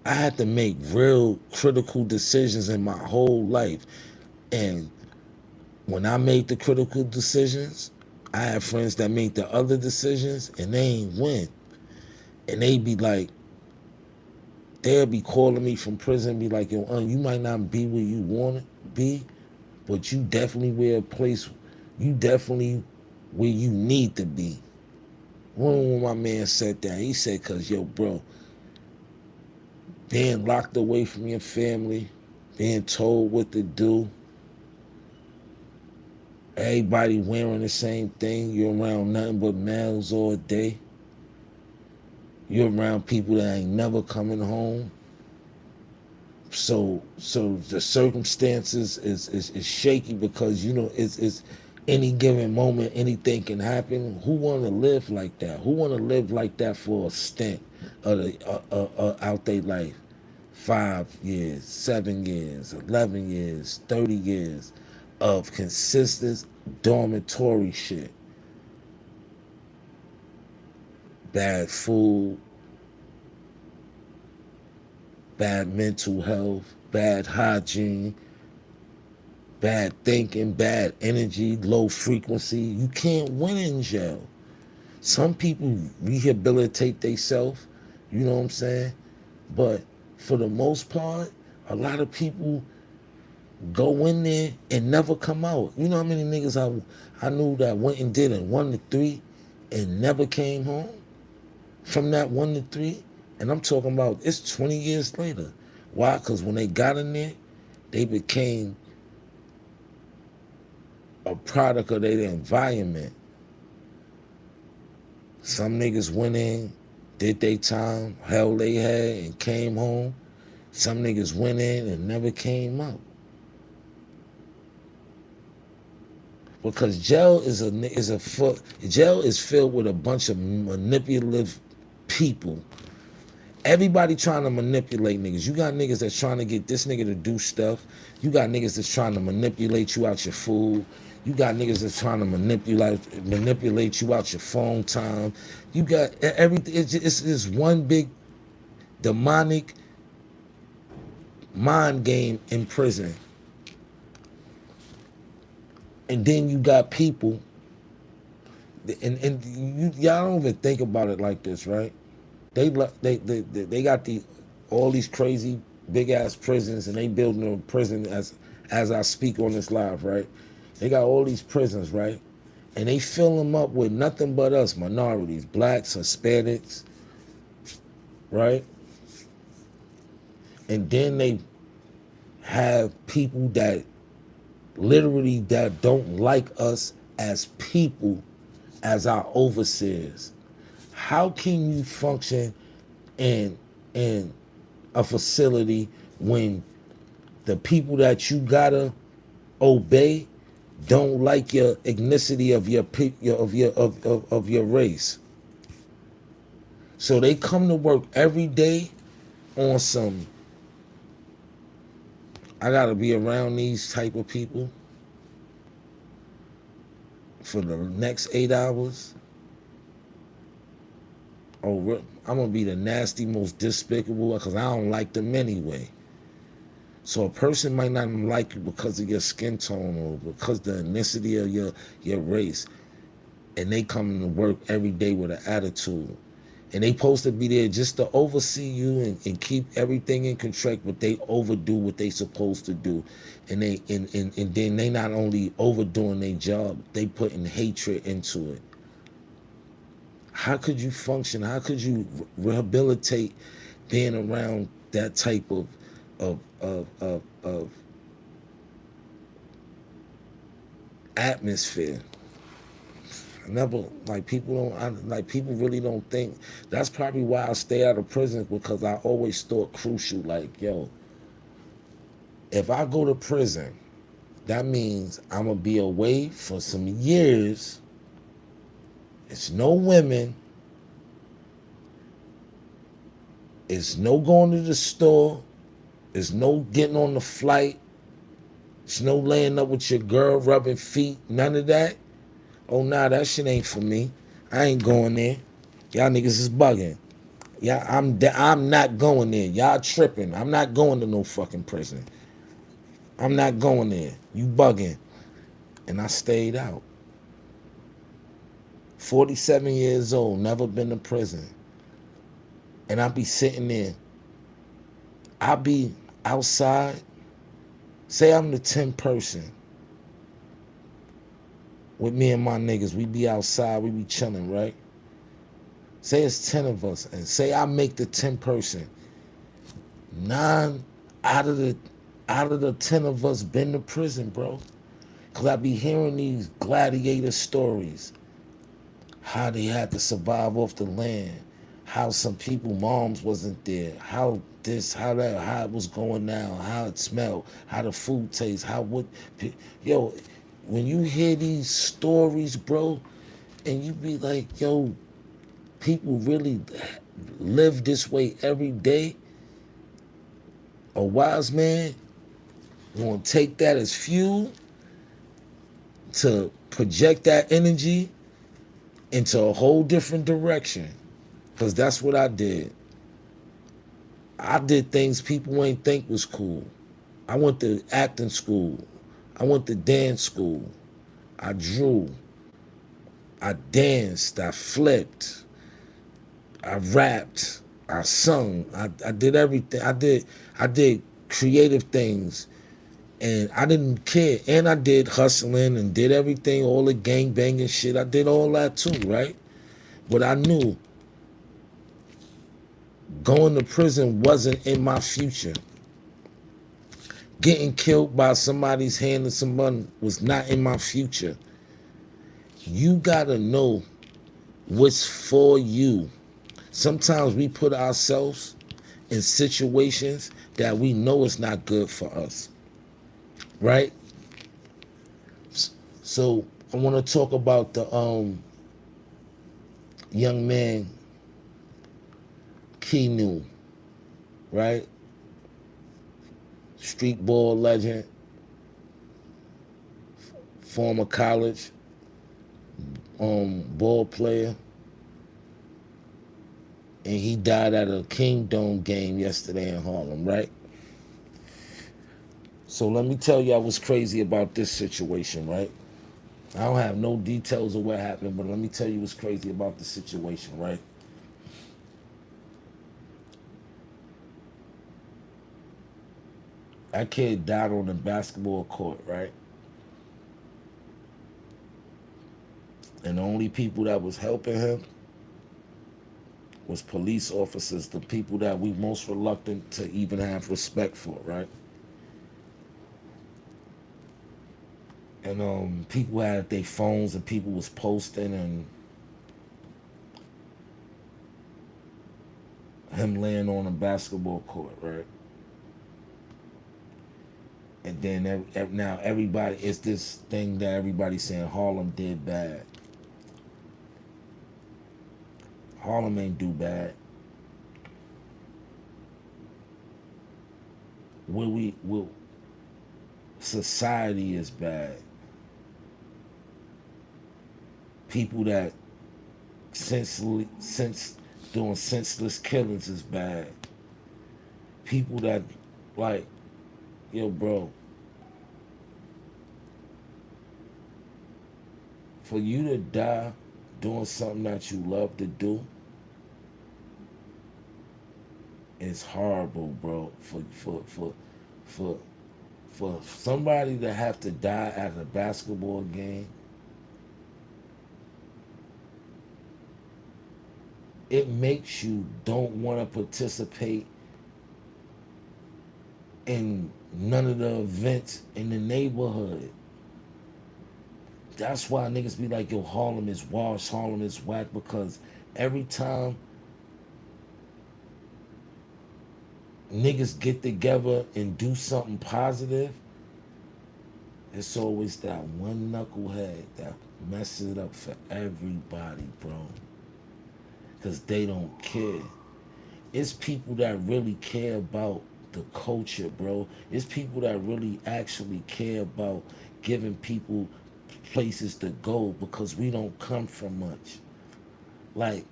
I had to make real critical decisions in my whole life. And when I made the critical decisions, I had friends that made the other decisions and they ain't win. And they be like, they'll be calling me from prison, be like, yo, you might not be where you want to be, but you definitely you definitely where you need to be. When my man said that, he said, cause yo, bro, being locked away from your family, being told what to do, everybody wearing the same thing, you're around nothing but males all day. You're around people that ain't never coming home. So the circumstances is shaky because you know it's any given moment anything can happen. Who want to live like that? Who want to live like that for a stint of out their life? 5 years, 7 years, 11 years, 30 years of consistent dormitory shit. Bad food, bad mental health, bad hygiene, bad thinking, bad energy, low frequency. You can't win in jail. Some people rehabilitate themselves, you know what I'm saying? But for the most part, a lot of people go in there and never come out. You know how many niggas I knew that went and did it 1 to 3 and never came home from that 1 to 3? And I'm talking about it's 20 years later. Why? Because when they got in there, they became a product of their environment. Some niggas went in, did their time, held they had, and came home. Some niggas went in and never came out. Because jail jail is filled with a bunch of manipulative people. Everybody trying to manipulate niggas. You got niggas that's trying to get this nigga to do stuff. You got niggas that's trying to manipulate you out your food. You got niggas that's trying to manipulate you out your phone time. You got everything. It's one big demonic mind game in prison. And then you got people, y'all don't even think about it like this, right? They got all these crazy big ass prisons, and they building a prison as I speak on this live, right? They got all these prisons, right? And they fill them up with nothing but us, minorities, blacks, Hispanics, right? And then they have people that literally that don't like us as people as our overseers. How can you function in in a facility when the people that you gotta obey don't like your ethnicity of of your race? So they come to work every day on some. I gotta be around these type of people for the next 8 hours. Oh, I'm gonna be the nasty, most despicable because I don't like them anyway. So a person might not like you because of your skin tone or because the ethnicity of your race, and they come to work every day with an attitude. And they supposed to be there just to oversee you and keep everything in control, but they overdo what they supposed to do. And then they not only overdoing their job, they putting hatred into it. How could you function? How could you rehabilitate being around that type of atmosphere? Never, like people don't like people really don't think. That's probably why I stay out of prison, because I always thought crucial, like, yo, if I go to prison, that means I'm gonna be away for some years. It's no women, it's no going to the store, it's no getting on the flight, it's no laying up with your girl, rubbing feet, none of that. Oh nah, that shit ain't for me. I ain't going there. Y'all niggas is bugging. Yeah, I'm not going there. Y'all tripping. I'm not going to no fucking prison. I'm not going there. You bugging. And I stayed out. 47 years old, never been to prison. And I be sitting there. I be outside. Say I'm the 10th person with me and my niggas. We be outside. We be chilling, right? Say it's 10 of us. And say I make the 10th person. 9 out of the 10 of us been to prison, bro. Cause I be hearing these gladiator stories. How they had to survive off the land. How some people moms wasn't there. How this, how that, how it was going down. How it smelled. How the food tastes. How what, yo, when you hear these stories, bro, and you be like, yo, people really live this way every day. A wise man gonna take that as fuel to project that energy into a whole different direction. Because that's what I did. I did things people ain't think was cool. I went to acting school. I went to dance school. I drew. I danced. I flipped. I rapped. I sung. I did everything. I did creative things. And I didn't care. And I did hustling and did everything, all the gang banging shit. I did all that too, right? But I knew going to prison wasn't in my future. Getting killed by somebody's hand or someone was not in my future. You gotta know what's for you. Sometimes we put ourselves in situations that we know is not good for us, right? So I want to talk about the young man Keanu, right? Street ball legend, former college ball player, and he died at a Kingdom game yesterday in Harlem, right? So let me tell y'all what's crazy about this situation, right? I don't have no details of what happened, but let me tell you what's crazy about the situation, right? That kid died on the basketball court, right? And the only people that was helping him was police officers, the people that we most reluctant to even have respect for, right? And people had their phones and people was posting and him laying on a basketball court, right? And then now everybody, it's this thing that everybody's saying Harlem did bad. Harlem ain't do bad. Where society is bad. People that sense doing senseless killings is bad. People that like, yo, bro, for you to die doing something that you love to do is horrible, bro. For for somebody to have to die at a basketball game, it makes you don't want to participate in none of the events in the neighborhood. That's why niggas be like, yo, Harlem is washed, Harlem is whack, because every time niggas get together and do something positive, it's always that one knucklehead that messes it up for everybody, bro. Because they don't care. It's people that really care about the culture, bro. It's people that really actually care about giving people places to go because we don't come from much. Like,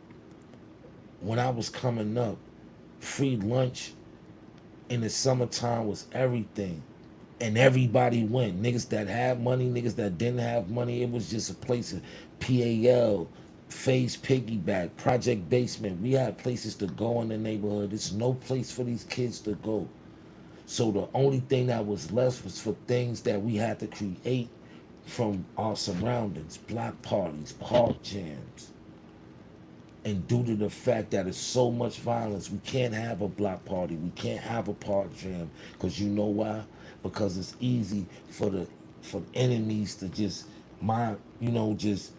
when I was coming up, free lunch in the summertime was everything. And everybody went. Niggas that had money, niggas that didn't have money. It was just a place of PAL, Phase Piggyback, Project Basement. We had places to go in the neighborhood. There's no place for these kids to go. So the only thing that was left was for things that we had to create from our surroundings, block parties, park jams. And due to the fact that it's so much violence, we can't have a block party, we can't have a park jam. Because you know why? Because it's easy for enemies to just just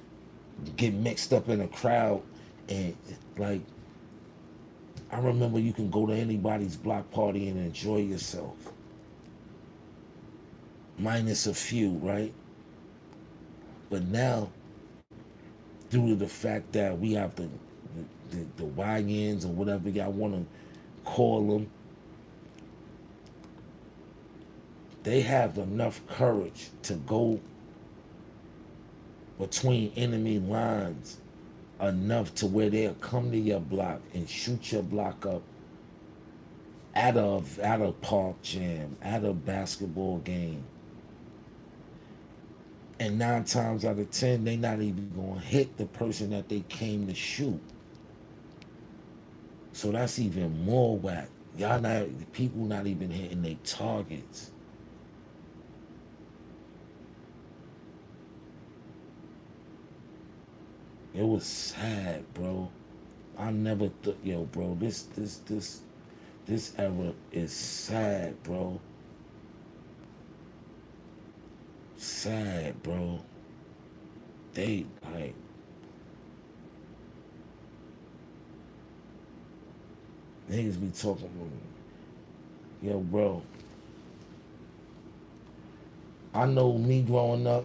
get mixed up in a crowd. And like, I remember you can go to anybody's block party and enjoy yourself, minus a few, right? But now, due to the fact that we have the YNs or whatever y'all want to call them, they have enough courage to go between enemy lines enough to where they'll come to your block and shoot your block up at a park jam, at a basketball game. And 9 times out of 10, they not even gonna hit the person that they came to shoot. So that's even more whack. Y'all not people not even hitting their targets. It was sad, bro. I never thought, yo, bro. This era is sad, bro. Sad, bro. They like, niggas be talking, yo, bro. I know me growing up,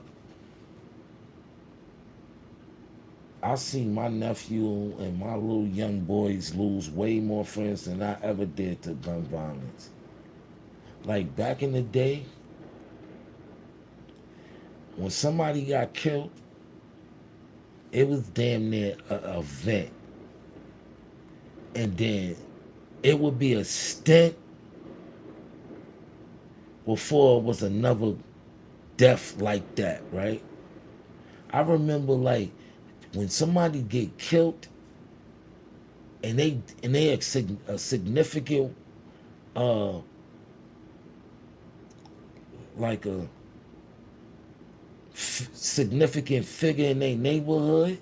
I see my nephew and my little young boys lose way more friends than I ever did to gun violence. Like back in the day, when somebody got killed, it was damn near a event. And then it would be a stint before it was another death like that, right? I remember like when somebody get killed and they a significant uh like a significant figure in their neighborhood,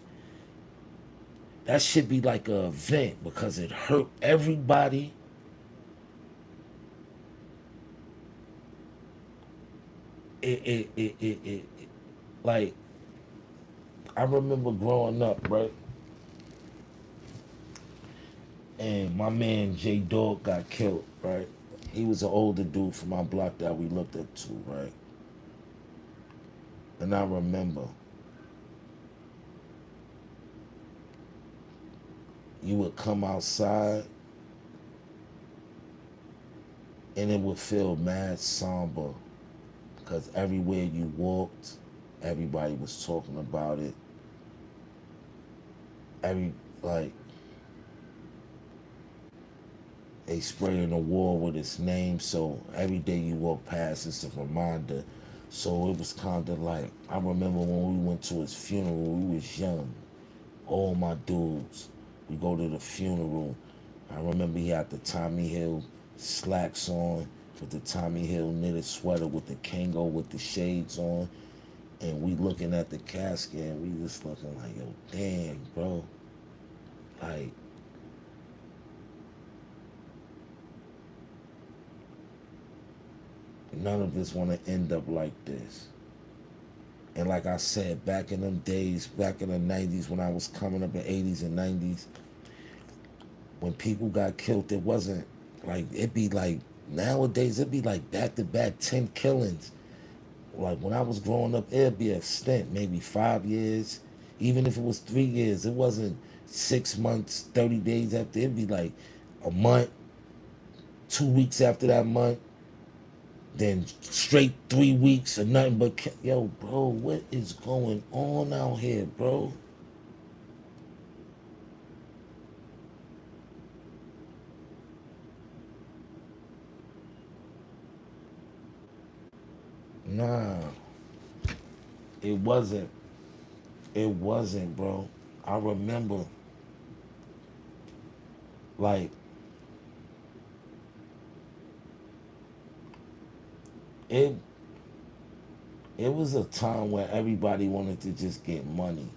that should be like a event because it hurt everybody. It Like, I remember growing up, right? And my man J Dog got killed, right? He was an older dude from my block that we looked up to, right? And I remember you would come outside and it would feel mad somber because everywhere you walked, everybody was talking about it. Every like they spraying the wall with his name, so every day you walk past, it's a reminder. So it was kind of like I remember when we went to his funeral. We was young, all my dudes. We go to the funeral. I remember he had the Tommy Hill slacks on with the Tommy Hill knitted sweater with the Kango with the shades on, and we looking at the casket and we just looking like, yo, damn, bro, like none of us want to end up like this. And like I said, back in them days, back in the 90s when I was coming up in 80s and 90s, when people got killed, it wasn't like, it'd be like, nowadays, it'd be like back to back 10 killings. Like when I was growing up, it'd be a stint, maybe 5 years. Even if it was 3 years, it wasn't 6 months, 30 days after. It'd be like a month, 2 weeks after that month, then straight 3 weeks or nothing but yo, bro, what is going on out here, bro? Nah, it wasn't. It wasn't, bro. I remember, like, it. It was a time where everybody wanted to just get money,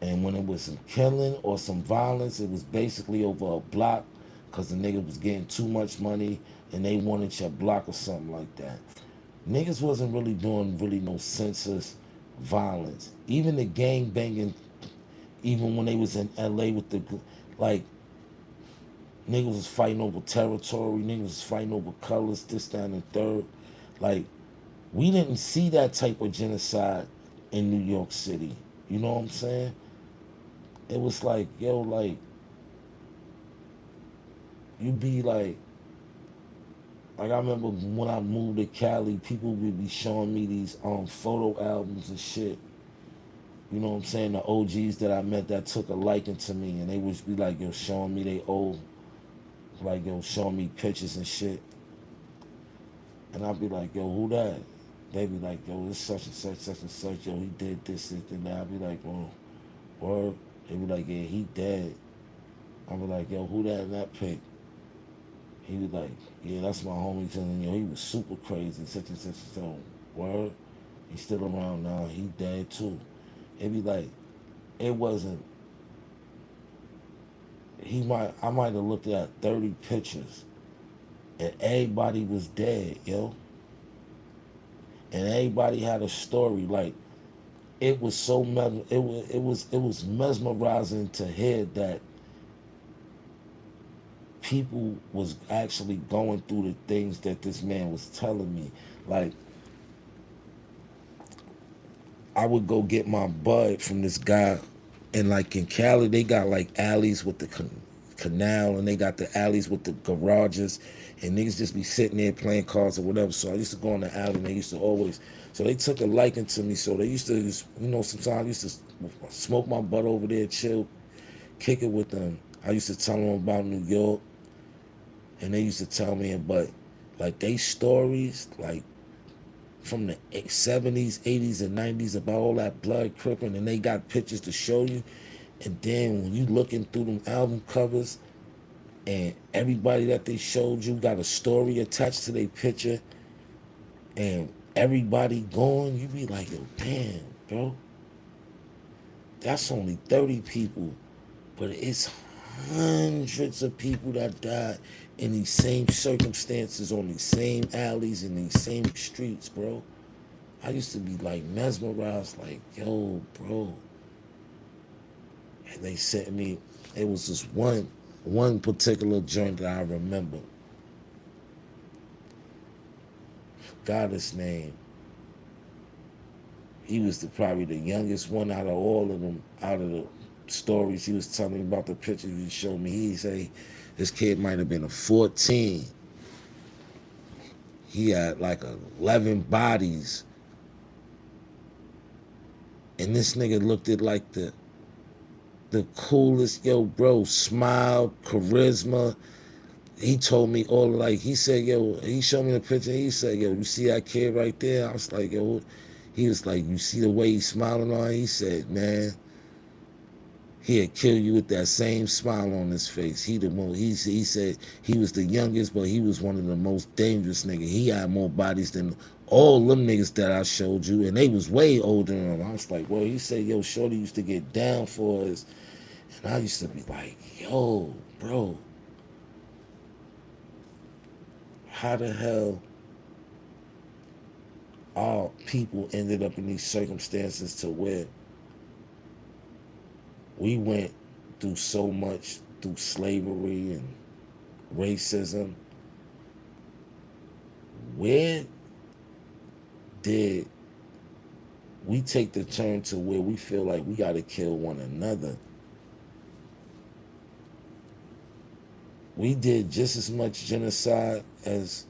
and when it was some killing or some violence, it was basically over a block, cause the nigga was getting too much money, and they wanted your block or something like that. Niggas wasn't really doing really no senseless violence. Even the gang banging, even when they was in LA with the like niggas was fighting over territory, niggas was fighting over colors, this, that, and the third. Like we didn't see that type of genocide in New York City. You know what I'm saying? It was like, yo, like you be like I remember when I moved to Cali, people would be showing me these photo albums and shit. You know what I'm saying? The OGs that I met that took a liking to me, and they would be like, yo, showing me they old, like yo, showing me pictures and shit. And I'd be like, yo, who that? They be like, yo, this such and such, such and such. Yo, he did this, this, and that. I'd be like, oh, word. They be like, yeah, he dead. I'd be like, yo, who that in that pic? He was like, yeah, that's my homie. Telling yo, he was super crazy, such and such and such. Word. He's still around now. He dead too. It'd be like, it wasn't. I might have looked at 30 pictures, and everybody was dead, yo. And everybody had a story. Like it was so it was mesmerizing to hear that people was actually going through the things that this man was telling me. Like I would go get my bud from this guy, and like in Cali, they got like alleys with the canal, and they got the alleys with the garages, and niggas just be sitting there playing cards or whatever. So I used to go in the alley, and they used to always. So they took a liking to me. So they used to, just, sometimes I used to smoke my butt over there, chill, kick it with them. I used to tell them about New York, and they used to tell me, but like they stories, like from the 70s, 80s, and 90s about all that blood crippling, and they got pictures to show you. And then when you looking through them album covers, and everybody that they showed you got a story attached to their picture, and everybody gone, you be like, yo, damn, bro, that's only 30 people, but it's hundreds of people that died in these same circumstances on these same alleys in these same streets, bro. I used to be like mesmerized, like, yo, bro. And they sent me, it was this one particular joint that I remember. God his name. He was probably the youngest one out of all of them, out of the stories he was telling me about the pictures he showed me. He say this kid might have been a 14. He had like 11 bodies. And this nigga looked at like the coolest, yo, bro, smile, charisma. He told me all like he said, yo, he showed me the picture. He said, yo, you see that kid right there? I was like, yo, he was like, you see the way he's smiling on? He said, man, he'd kill you with that same smile on his face. He the most. He said he was the youngest, but he was one of the most dangerous niggas. He had more bodies than all them niggas that I showed you, and they was way older than him. I was like, well, he said, yo, Shorty used to get down for us, and I used to be like, yo, bro, how the hell all people ended up in these circumstances to where we went through so much through slavery and racism. Where did we take the turn to where we feel like we got to kill one another? We did just as much genocide as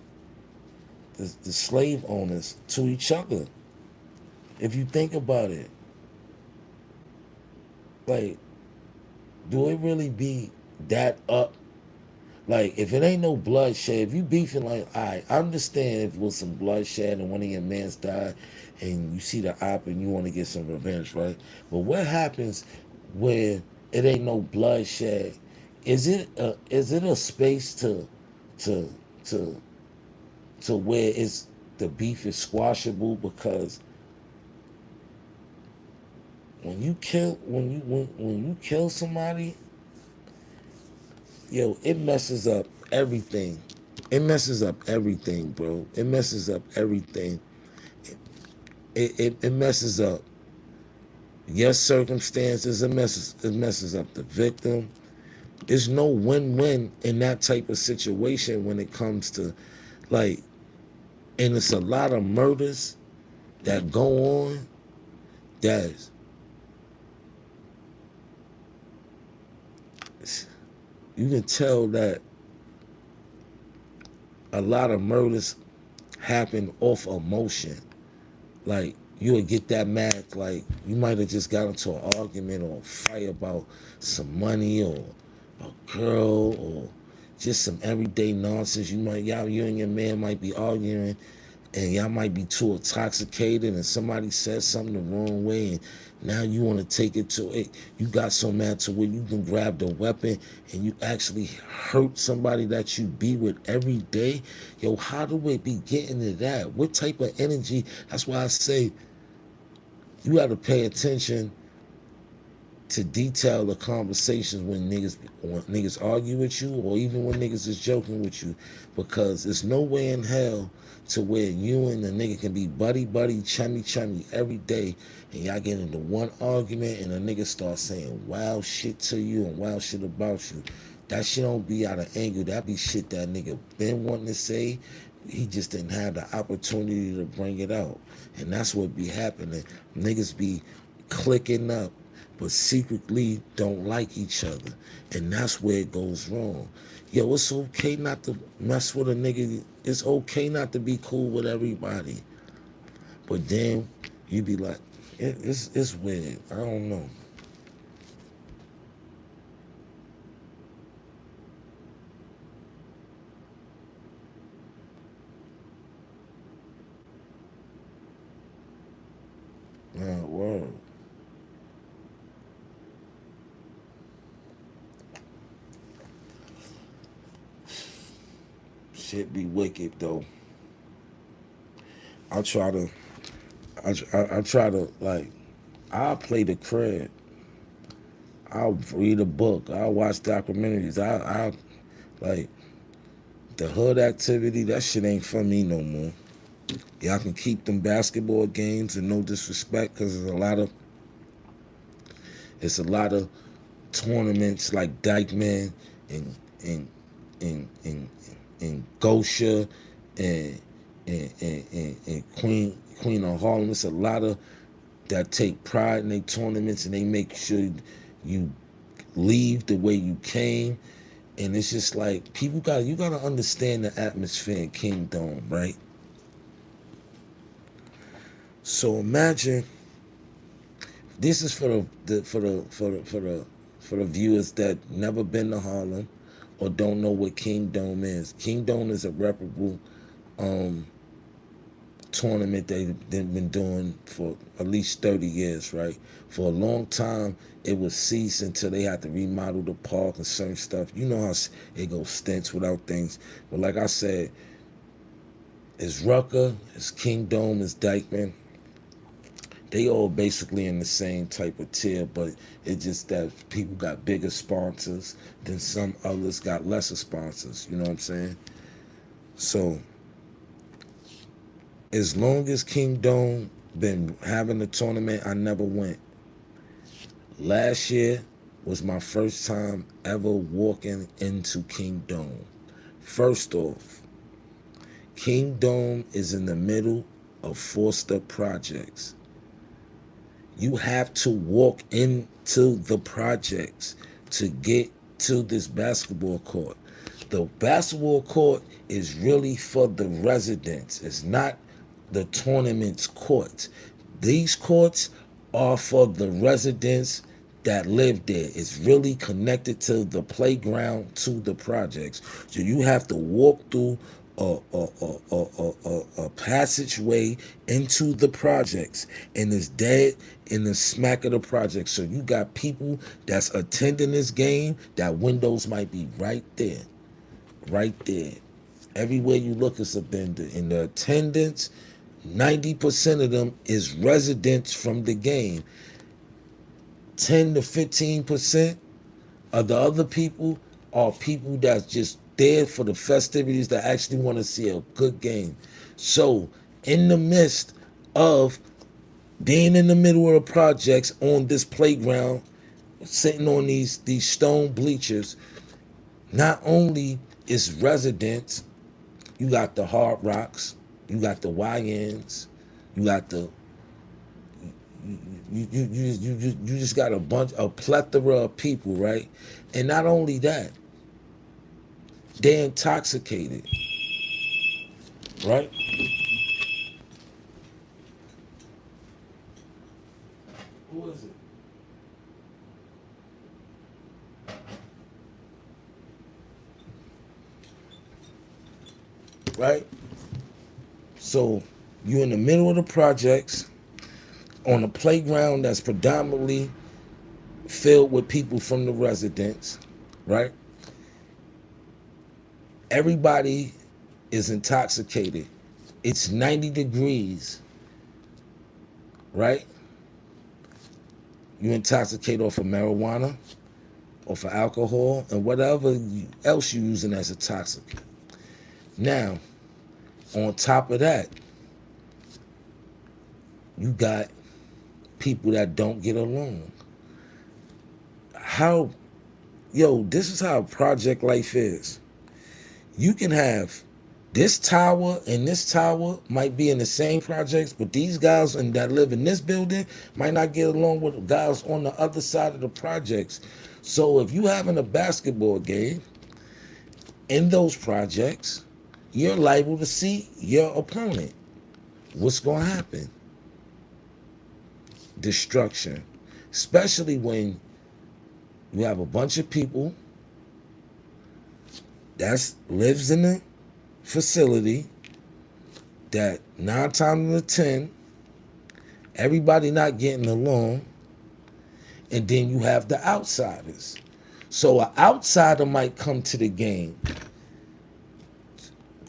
the slave owners to each other. If you think about it, like, do it really be that up? Like, if it ain't no bloodshed, if you beefing like, I understand if it was some bloodshed and one of your mans died and you see the op and you want to get some revenge, right? But what happens when it ain't no bloodshed? Is it a space to to to where it's the beef is squashable? Because when you kill somebody, yo, it messes up everything. It messes up everything, bro. It messes up everything. It messes up your circumstances. It messes up the victim. There's no win-win in that type of situation when it comes to, like, and it's a lot of murders that go on that you can tell that a lot of murders happen off emotion. Like, you would get that mad, like you might have just got into an argument or a fight about some money or a girl or just some everyday nonsense. You and your man might be arguing and y'all might be too intoxicated and somebody said something the wrong way and now you want to take it to it. You got so mad to where you can grab the weapon and you actually hurt somebody that you be with every day. Yo, how do we be getting to that? What type of energy? That's why I say you got to pay attention to detail the conversations when niggas argue with you or even when niggas is joking with you, because there's no way in hell to where you and the nigga can be buddy buddy chummy chummy every day and y'all get into one argument and a nigga starts saying wild shit to you and wild shit about you. That shit don't be out of anger. That be shit that nigga been wanting to say. He just didn't have the opportunity to bring it out. And that's what be happening. Niggas be clicking up but secretly don't like each other. And that's where it goes wrong. Yo, it's okay not to mess with a nigga. It's okay not to be cool with everybody. But then you be like, it's weird. I don't know. Word. Shit be wicked though. I try to, I try to like, I'll play the crib. I'll read a book. I'll watch documentaries. Like, the hood activity, that shit ain't for me no more. Y'all can keep them basketball games and no disrespect, because it's a lot of tournaments like Dykeman and and and and Gosha and and Queen of Harlem. It's a lot of that take pride in their tournaments, and they make sure you leave the way you came. And it's just like you gotta understand the atmosphere in Kingdom, right? So imagine this is for the viewers that never been to Harlem or don't know what Kingdom is. Kingdom is a reputable um, tournament they've been doing for at least 30 years, right? For a long time, it was ceased until they had to remodel the park and certain stuff. You know how it goes stints without things. But like I said, it's Rucker, it's Kingdom, it's Dykeman. They all basically in the same type of tier, but it's just that people got bigger sponsors than some others got lesser sponsors. You know what I'm saying? So as long as Kingdom been having a tournament, I never went. Last year was my first time ever walking into Kingdom. First off, Kingdom is in the middle of Forster Projects. You have to walk into the projects to get to this basketball court. The basketball court is really for the residents. It's not the tournament's courts. These courts are for the residents that live there. It's really connected to the playground, to the projects. So you have to walk through a passageway into the projects, and it's dead in the smack of the project. So you got people that's attending this game, that windows might be right there, right there. Everywhere you look is a vendor. In the attendance, 90% of them is residents from the game. 10 to 15% of the other people are people that's just there for the festivities, that actually want to see a good game. So, in the midst of being in the middle of the projects on this playground, sitting on these stone bleachers, not only is residents, you got the Hard Rocks, you got the YNs, you got the you just got a plethora of people, right? And not only that, they're intoxicated, right? Who is it? Right? So you're in the middle of the projects on a playground that's predominantly filled with people from the residents, right? Everybody is intoxicated. It's 90 degrees, right? You intoxicate off of marijuana, off of alcohol, and whatever else you're using as a toxicant. Now, on top of that, you got people that don't get along. How, this is how project life is. You can have this tower and this tower might be in the same projects, but these guys that live in this building might not get along with the guys on the other side of the projects. So if you having a basketball game in those projects, you're liable to see your opponent. What's going to happen? Destruction. Especially when you have a bunch of people that lives in the facility that 9 times out of 10, everybody not getting along, and then you have the outsiders. So an outsider might come to the game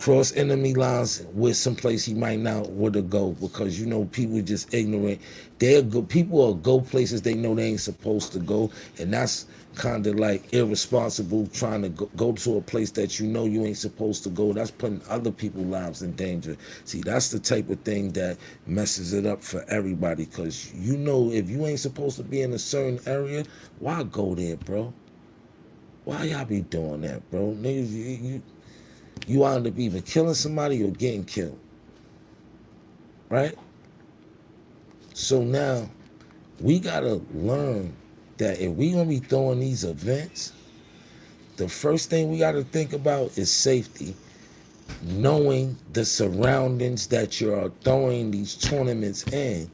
cross enemy lines with someplace he might not would have go, because you know people just ignorant. They'll go, people will go places they know they ain't supposed to go, and that's kind of like irresponsible, trying to go to a place that you know you ain't supposed to go. That's putting other people's lives in danger. See, that's the type of thing that messes it up for everybody, because you know if you ain't supposed to be in a certain area, why go there, bro? Why y'all be doing that, bro? Niggas, you end up either killing somebody or getting killed, right? So now we gotta learn that if we gonna be throwing these events, the first thing we gotta think about is safety. Knowing the surroundings that you're throwing these tournaments in,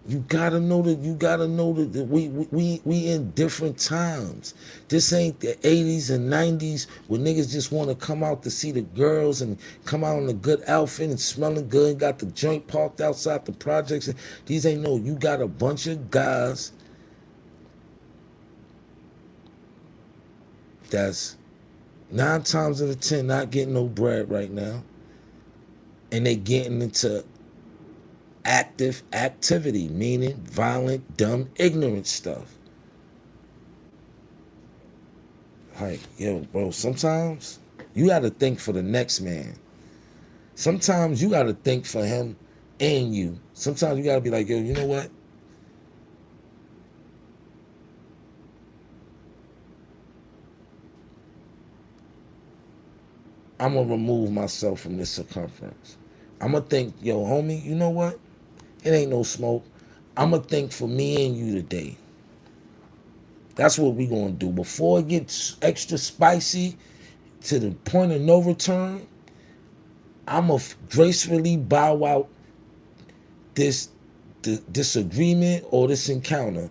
you gotta know that we in different times. This ain't the 80s and 90s where niggas just want to come out to see the girls and come out in a good outfit and smelling good and got the joint parked outside the projects. These ain't no, you got a bunch of guys that's 9 times out of 10 not getting no bread right now, and they getting into active activity, meaning violent, dumb, ignorant stuff. Like, yo, bro, sometimes you gotta think for the next man. Sometimes you gotta think for him and you. Sometimes you gotta be like, yo, you know what? I'm gonna remove myself from this circumference. I'm gonna think, yo, homie, you know what? It ain't no smoke. I'm gonna think for me and you today. That's what we gonna do. Before it gets extra spicy to the point of no return, I'm gonna gracefully bow out this disagreement or this encounter,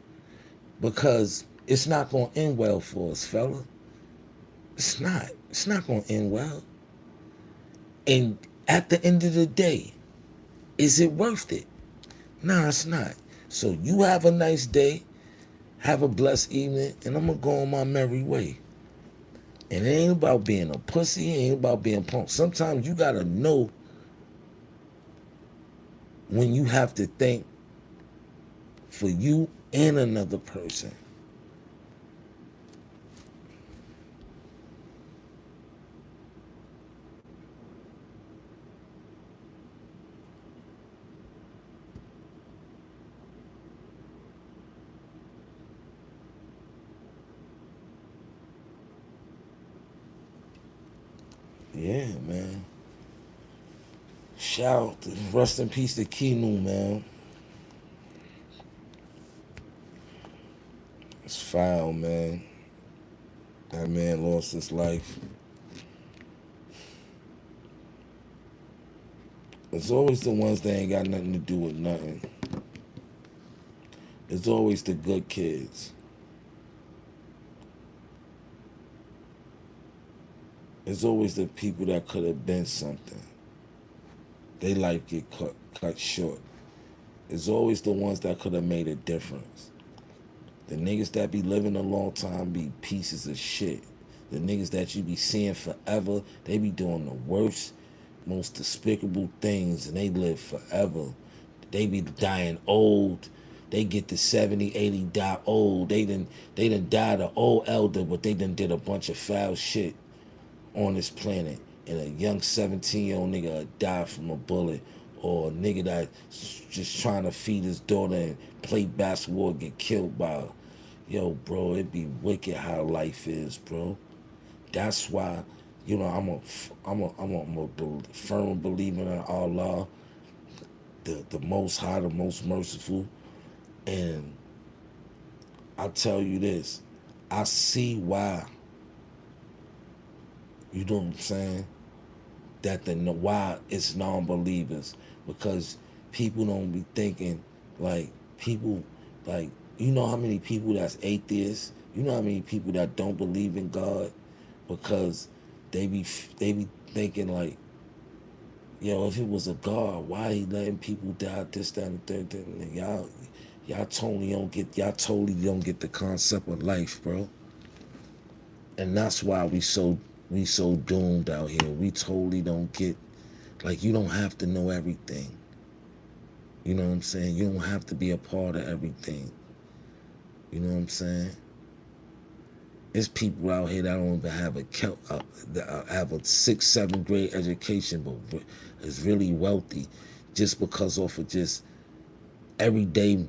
because it's not gonna end well for us, fella. It's not. It's not gonna end well. And at the end of the day, is it worth it? Nah, it's not. So you have a nice day, have a blessed evening, and I'm gonna go on my merry way. And it ain't about being a pussy, it ain't about being punk. Sometimes you gotta know when you have to think for you and another person. Yeah, man. Shout, rest in peace to Kinu, man. It's foul, man. That man lost his life. It's always the ones that ain't got nothing to do with nothing. It's always the good kids. It's always the people that could have been something. They life get cut short. It's always the ones that could have made a difference. The niggas that be living a long time be pieces of shit. The niggas that you be seeing forever, they be doing the worst, most despicable things, and they live forever. They be dying old. They get to 70, 80, die old. They done died an old elder, but they done did a bunch of foul shit on this planet. And a young 17-year-old nigga die from a bullet, or a nigga that just trying to feed his daughter and play basketball get killed by her. Yo, bro, it be wicked how life is, bro. That's why, you know, I'm a firm believer in Allah, the Most High, the Most Merciful. And I tell you this, I see why, you know what I'm saying, that the why it's non-believers, because people don't be thinking like people, like, you know how many people that's atheists, you know how many people that don't believe in God, because they be thinking like, yo, if it was a God, why he letting people die, this, that, and the third thing? And y'all totally don't get the concept of life, bro. And that's why we so doomed out here. We totally don't get, like, you don't have to know everything. You know what I'm saying? You don't have to be a part of everything. You know what I'm saying? There's people out here that don't even have have a sixth, seventh grade education, but is really wealthy, just because off of just everyday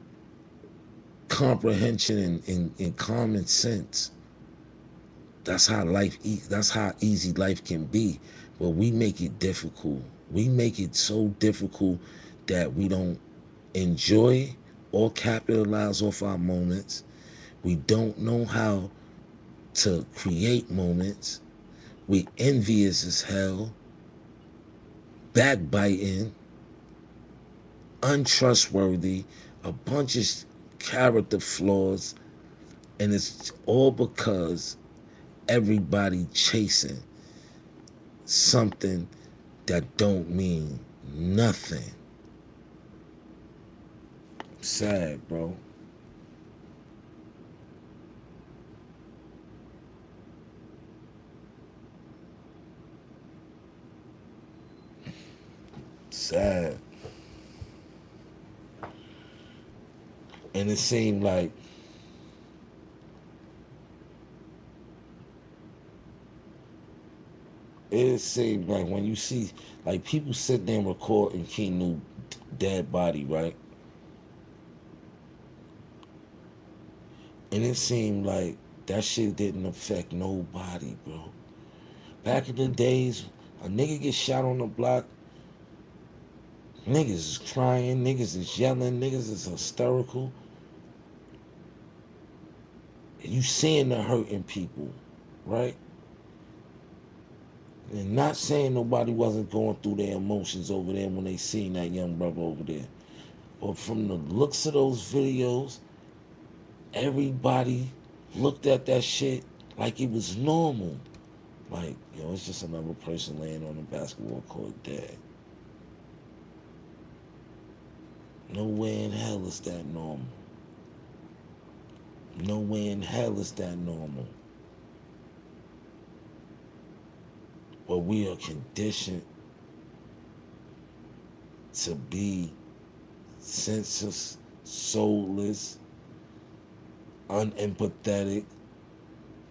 comprehension and common sense. That's how that's how easy life can be. But we make it difficult. We make it so difficult that we don't enjoy or capitalize off our moments. We don't know how to create moments. We envious as hell, backbiting, untrustworthy, a bunch of character flaws, and it's all because everybody chasing something that don't mean nothing. Sad, bro. Sad. And it seemed like when you see, like, people sit there and record and King dead body, right? And it seemed like that shit didn't affect nobody, bro. Back in the days, a nigga get shot on the block, niggas is crying, niggas is yelling, niggas is hysterical. You seeing the hurt in people, right? And not saying nobody wasn't going through their emotions over there when they seen that young brother over there. But from the looks of those videos, everybody looked at that shit like it was normal. Like, yo, it's just another person laying on the basketball court dead. Nowhere in hell is that normal. Nowhere in hell is that normal. But we are conditioned to be senseless, soulless, unempathetic,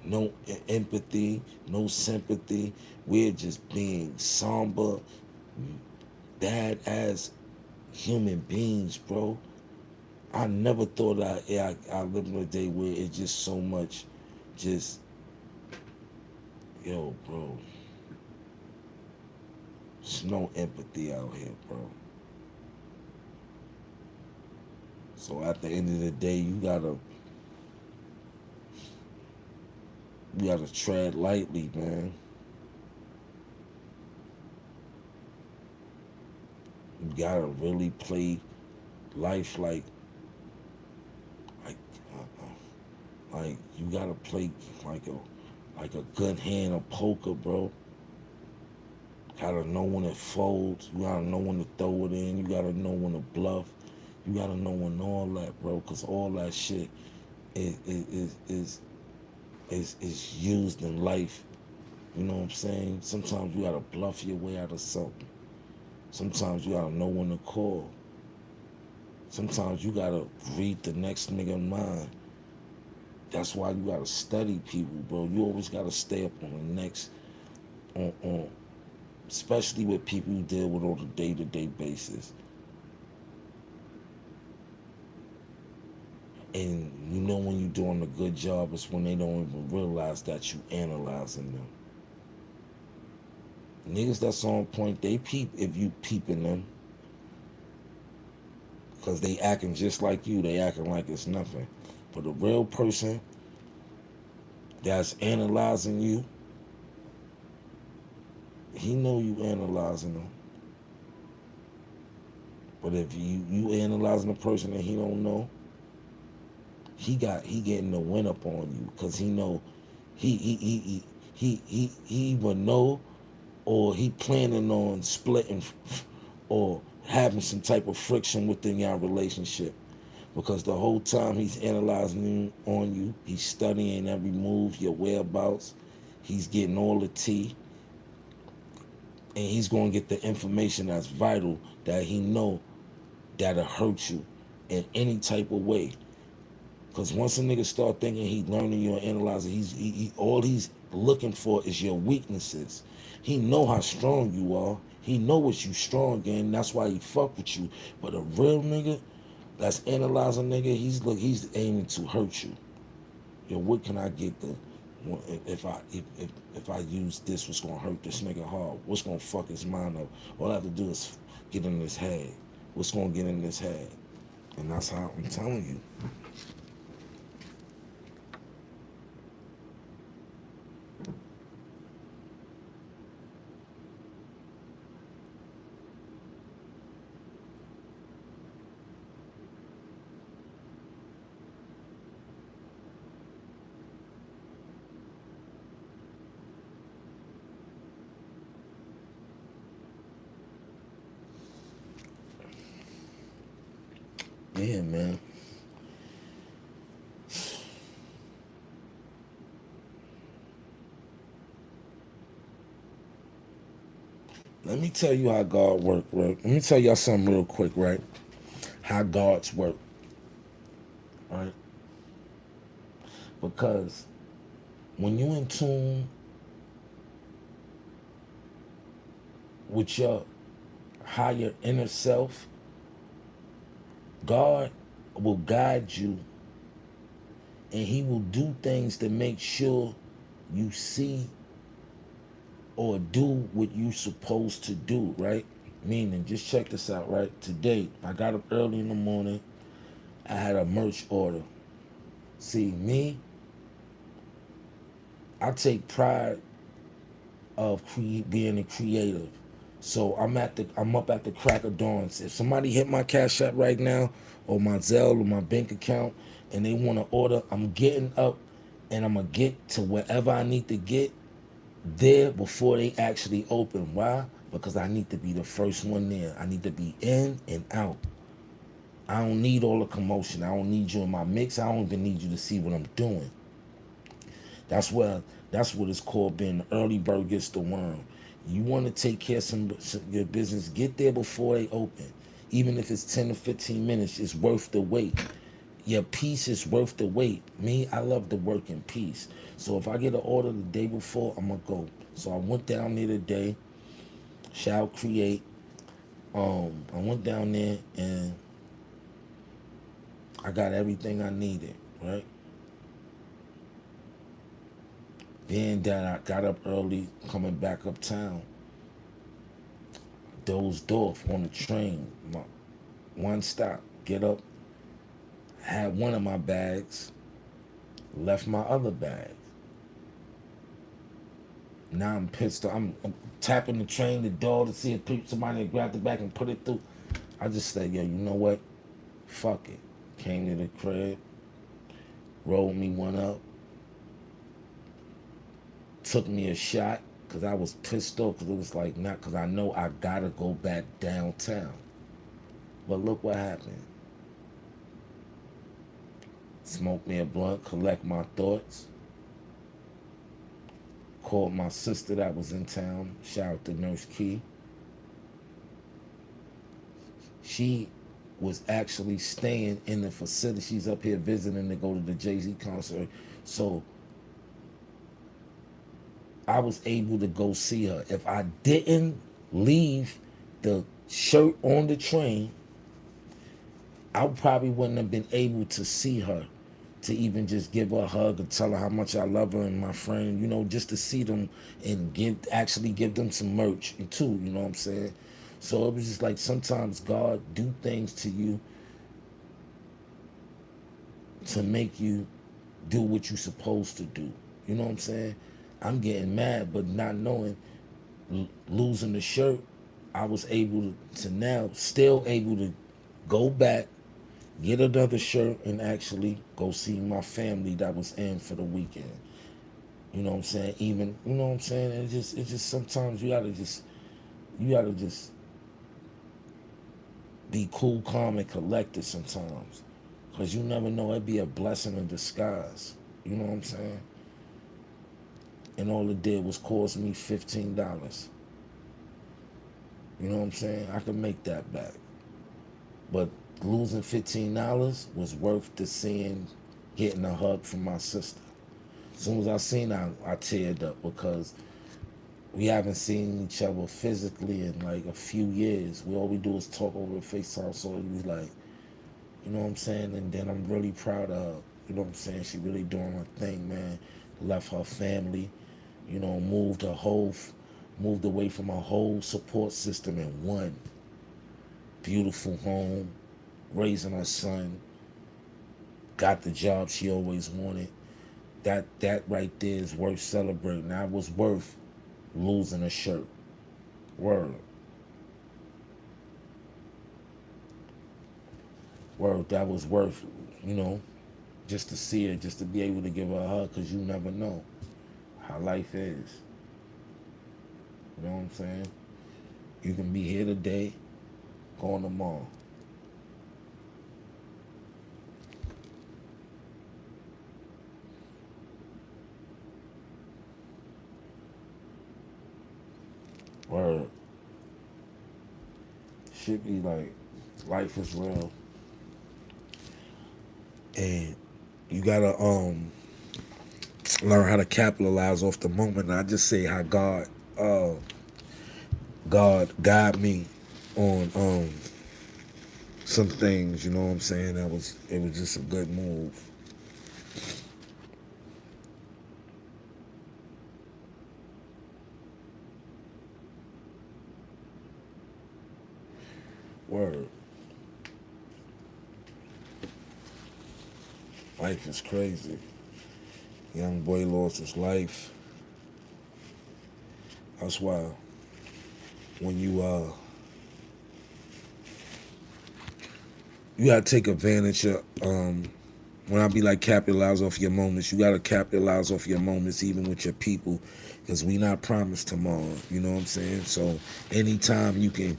no empathy, no sympathy. We're just being somber, bad ass human beings, bro. I never thought I lived in a day where it's just so much, just, yo, bro. There's no empathy out here, bro. So at the end of the day, you gotta tread lightly, man. You gotta really play life like, like you gotta play like a good hand of poker, bro. Gotta know when it folds. You gotta know when to throw it in. You gotta know when to bluff. You gotta know when all that, bro. Cause all that shit is used in life. You know what I'm saying? Sometimes you gotta bluff your way out of something. Sometimes you gotta know when to call. Sometimes you gotta read the next nigga mind. That's why you gotta study people, bro. You always gotta stay up on the next, on especially with people you deal with on a day-to-day basis. And you know when you're doing a good job is when they don't even realize that you analyzing them. Niggas that's on point, they peep if you peeping them. Because they acting just like you. They acting like it's nothing. But a real person that's analyzing you, he know you analyzing him. But if you analyzing a person and he don't know, he getting the win up on you because he know he would know, or he planning on splitting or having some type of friction within your relationship, because the whole time he's analyzing on you, he's studying every move, your whereabouts, He's getting all the tea, and he's gonna get the information that's vital that he know that'll hurt you in any type of way. Cause once a nigga start thinking he learning you and analyzing, all he's looking for is your weaknesses. He know how strong you are. He know what you strong in. That's why he fuck with you. But a real nigga that's analyzing nigga, he's aiming to hurt you. Yo, what can I get the if I use this, what's gonna hurt this nigga hard? What's gonna fuck his mind up? All I have to do is get in his head. What's gonna get in his head? And that's how I'm telling you. Yeah, man. Let me tell you how God work, right? Let me tell y'all something real quick, right? How God's work, right? Because when you in tune with your higher inner self, God will guide you, and he will do things to make sure you see or do what you supposed to do, right? Meaning, just check this out, right? Today, I got up early in the morning. I had a merch order. See, me, I take pride of being a creative. So I'm up at the crack of dawn. If somebody hit my Cash App right now, or my Zelle, or my bank account, and they want to order, I'm getting up, and I'm gonna get to wherever I need to get there before they actually open. Why? Because I need to be the first one there. I need to be in and out. I don't need all the commotion. I don't need you in my mix. I don't even need you to see what I'm doing. That's what it's called being the early bird gets the worm. You want to take care of your business, get there before they open. Even if it's 10 to 15 minutes, it's worth the wait. Your peace is worth the wait. Me, I love to work in peace. So if I get an order the day before, I'm gonna go. So I went down there today, shall create. I went down there and I got everything I needed, right? Being that I got up early, coming back uptown, dozed off on the train. One stop, get up, had one of my bags, left my other bag. Now I'm pissed off. I'm tapping the train, the door to see if somebody grabbed the bag and put it through. I just said, yo, you know what? Fuck it. Came to the crib, rolled me one up, took me a shot because I was pissed off because it was like, not because I know I gotta go back downtown. But look what happened. Smoked me a blunt, collect my thoughts. Called my sister that was in town. Shout out to Nurse Key. She was actually staying in the facility. She's up here visiting to go to the Jay-Z concert. So I was able to go see her. If I didn't leave the shirt on the train, I probably wouldn't have been able to see her, to even just give her a hug and tell her how much I love her and my friend, just to see them and actually give them some merch too, you know what I'm saying? So it was just like sometimes God do things to you to make you do what you're supposed to do. You know what I'm saying? I'm getting mad, but not knowing, losing the shirt, I was able to now, still able to go back, get another shirt, and actually go see my family that was in for the weekend. You know what I'm saying? Even, you know what I'm saying? It's just sometimes you gotta just be cool, calm, and collected sometimes. Cause you never know, it'd be a blessing in disguise. You know what I'm saying? and all it did was cost me $15. You know what I'm saying? I could make that back. But losing $15 was worth the seeing, getting a hug from my sister. As soon as I seen her, I teared up because we haven't seen each other physically in like a few years. All we do is talk over FaceTime. So it was like, you know what I'm saying? And then I'm really proud of her. You know what I'm saying? She really doing her thing, man. Left her family, you know, moved away from her whole support system in one beautiful home, raising her son, got the job she always wanted. That right there is worth celebrating. That was worth losing a shirt. Word. Word, that was worth, you know, just to see her, just to be able to give her a hug, because you never know how life is. You know what I'm saying? You can be here today, gone tomorrow. Word. Should be like, life is real. And you gotta learn how to capitalize off the moment. And I just say how uh God guide me on some things, you know what I'm saying? It was just a good move. Word. Life is crazy. Young boy lost his life. That's why when you gotta take advantage of when I be like capitalize off your moments, you gotta capitalize off your moments even with your people, because we not promised tomorrow. You know what I'm saying? So anytime you can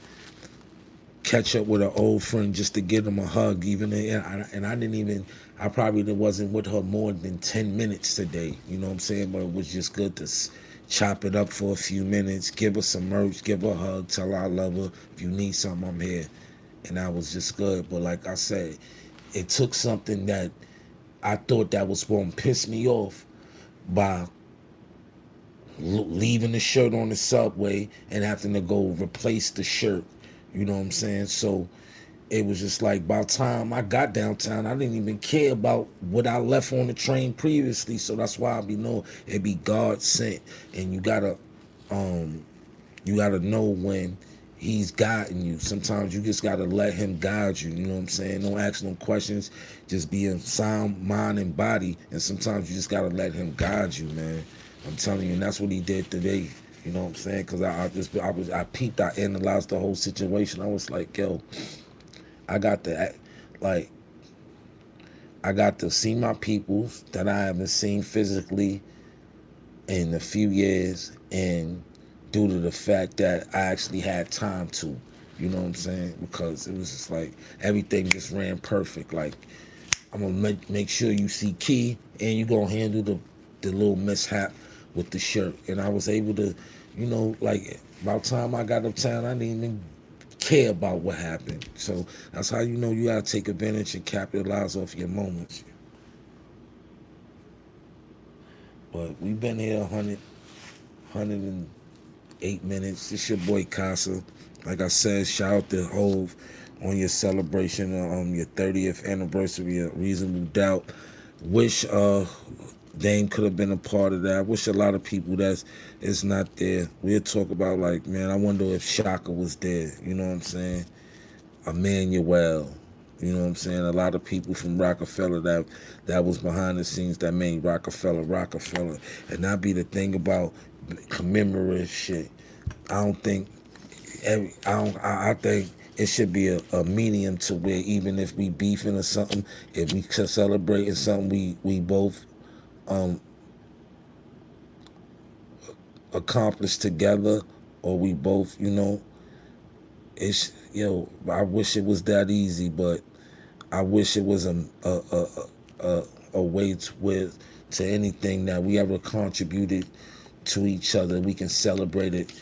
catch up with an old friend just to give them a hug, even and I didn't even, I probably wasn't with her more than 10 minutes today. You know what I'm saying? But it was just good to chop it up for a few minutes, give her some merch, give her a hug, tell her I love her. If you need something, I'm here. And that was just good. But like I said, it took something that I thought that was going to piss me off by leaving the shirt on the subway and having to go replace the shirt. You know what I'm saying? So it was just like by the time I got downtown, I didn't even care about what I left on the train previously. So that's why I be know it be God sent, and you gotta know when he's guiding you. Sometimes you just gotta let him guide you. You know what I'm saying? Don't ask no questions. Just be in sound mind and body. And sometimes you just gotta let him guide you, man. I'm telling you, and that's what he did today. You know what I'm saying? Because I peeped, I analyzed the whole situation. I was like, yo, I got to like I got to see my peoples that I haven't seen physically in a few years, and due to the fact that I actually had time to, you know what I'm saying? Because it was just like everything just ran perfect. Like I'm gonna make sure you see Key, and you gonna handle the little mishap with the shirt. And I was able to, you know, like by the time I got uptown, I didn't even care about what happened. So that's how you know you gotta take advantage and capitalize off your moments. But we've been here 108 minutes. It's your boy Casa. Like I said, shout out to Hove on your celebration, your 30th anniversary of Reasonable Doubt. Wish Dame could have been a part of that. I wish a lot of people that's is not there. We'll talk about like, man, I wonder if Shaka was there. You know what I'm saying? Emmanuel. You know what I'm saying? A lot of people from Rockefeller that was behind the scenes that made Rockefeller. And that be the thing about commemorative shit. I don't think I think it should be a medium to where even if we beefing or something, if we celebrating something we both um accomplished together, or we both, you know, it's I wish it was that easy, but I wish it was a way to with to anything that we ever contributed to each other. We can celebrate it.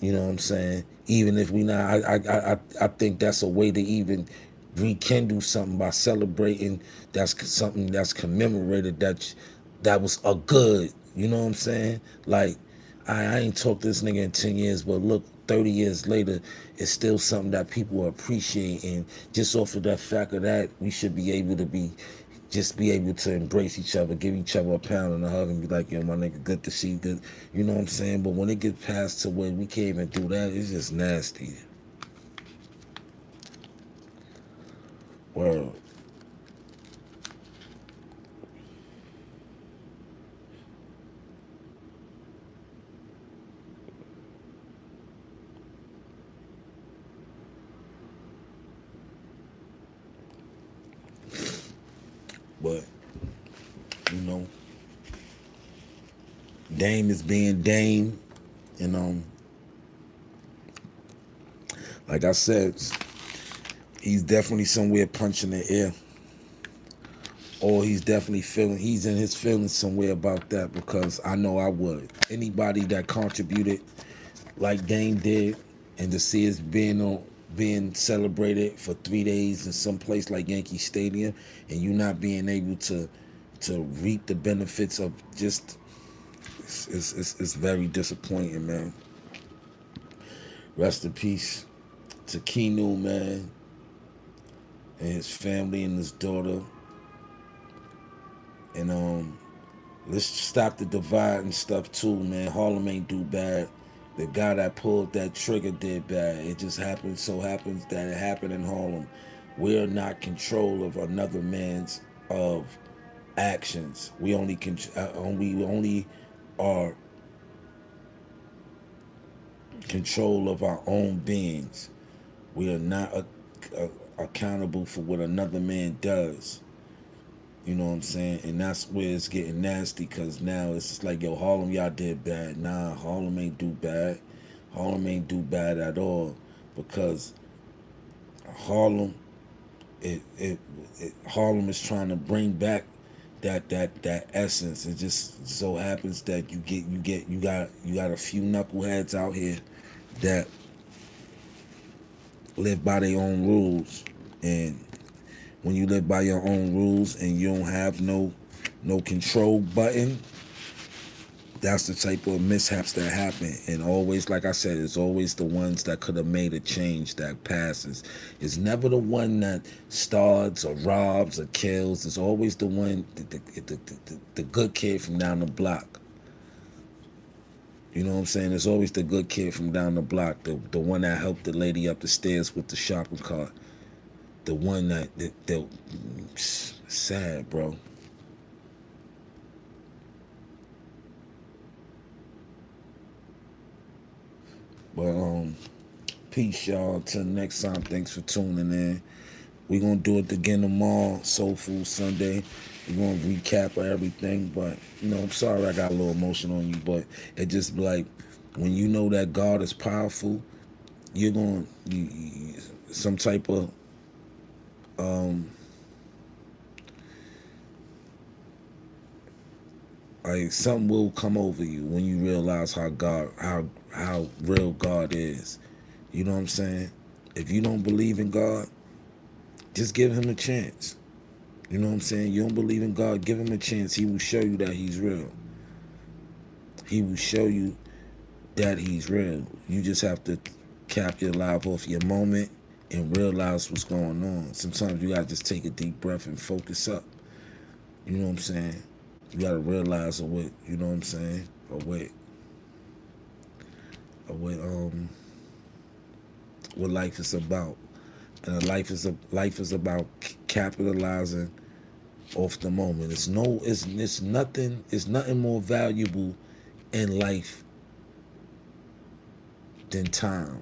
You know what I'm saying? Even if we not, I think that's a way to even rekindle something by celebrating. That's something that's commemorated. That was a good. You know what I'm saying? Like I ain't talked to this nigga in 10 years, but look, 30 years later, it's still something that people appreciate. And just off of that fact of that, we should be able to be able to embrace each other, give each other a pound and a hug, and be like, yo, my nigga, good to see you, good. You know what I'm saying? But when it gets past to where we can't even do that, it's just nasty. Well, but you know, Dame is being Dame, and like I said, he's definitely somewhere punching the air. Or he's definitely he's in his feelings somewhere about that, because I know I would. Anybody that contributed like Dame did, and to see us being celebrated for 3 days in some place like Yankee Stadium, and you not being able to reap the benefits of just it's very disappointing, man. Rest in peace to Kinu, man, and his family and his daughter. And let's stop the divide and stuff too, man. Harlem ain't do bad. The guy that pulled that trigger did bad. It just happens that it happened in Harlem. We're not control of another man's of actions. We only are control of our own beings. We are not accountable for what another man does. You know what I'm saying? And that's where it's getting nasty, because now it's just like, yo, Harlem, y'all did bad. Nah, Harlem ain't do bad. Harlem ain't do bad at all, because Harlem, Harlem is trying to bring back that essence. It just so happens that you got a few knuckleheads out here that live by their own rules. And when you live by your own rules and you don't have no control button, that's the type of mishaps that happen. And always, like I said, it's always the ones that could have made a change that passes. It's never the one that starts or robs or kills. It's always the one, the good kid from down the block. You know what I'm saying? It's always the good kid from down the block, the one that helped the lady up the stairs with the shopping cart. The one that sad, bro. But peace, y'all. Till next time. Thanks for tuning in. We're gonna do it again tomorrow, Soul Food Sunday. We're gonna recap of everything. But I'm sorry I got a little emotional on you, but it just like, when you know that God is powerful, you're gonna some type of like, something will come over you when you realize how real God is. You know what I'm saying? If you don't believe in God, just give him a chance. You know what I'm saying? You don't believe in God, give him a chance. He will show you that he's real. He will show you that he's real. You just have to cap your life off your moment and realize what's going on. Sometimes you gotta just take a deep breath and focus up. You know what I'm saying? You gotta realize you know what I'm saying? What life is about. And life is about capitalizing off the moment. It's nothing more valuable in life than time.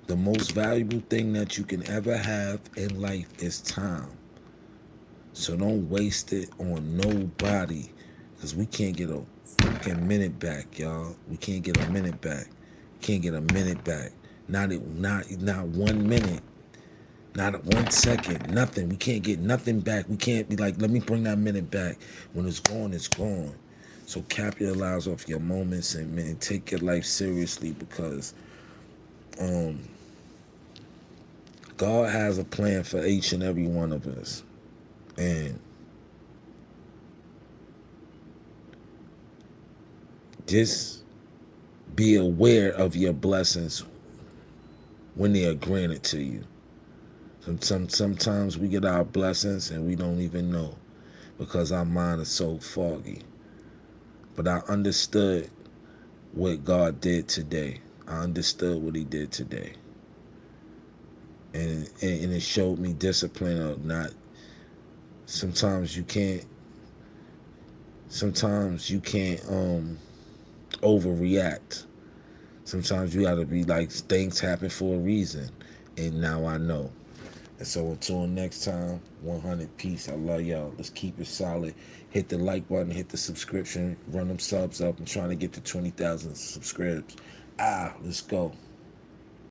The most valuable thing that you can ever have in life is time. So don't waste it on nobody, because we can't get a fucking minute back, y'all. We can't get a minute back. Can't get a minute back. Not 1 minute. Not 1 second. Nothing. We can't get nothing back. We can't be like, let me bring that minute back. When it's gone, it's gone. So capitalize off your moments and man, take your life seriously because um, God has a plan for each and every one of us. And just be aware of your blessings when they are granted to you. Sometimes we get our blessings and we don't even know because our mind is so foggy. But I understood what God did today. I understood what he did today. And it showed me discipline of not sometimes you can't overreact. Sometimes you gotta be like things happen for a reason. And now I know. And so until next time, 100 peace. I love y'all. Let's keep it solid. Hit the like button, hit the subscription, run them subs up. I'm trying to get to 20,000 subscribers. Let's go.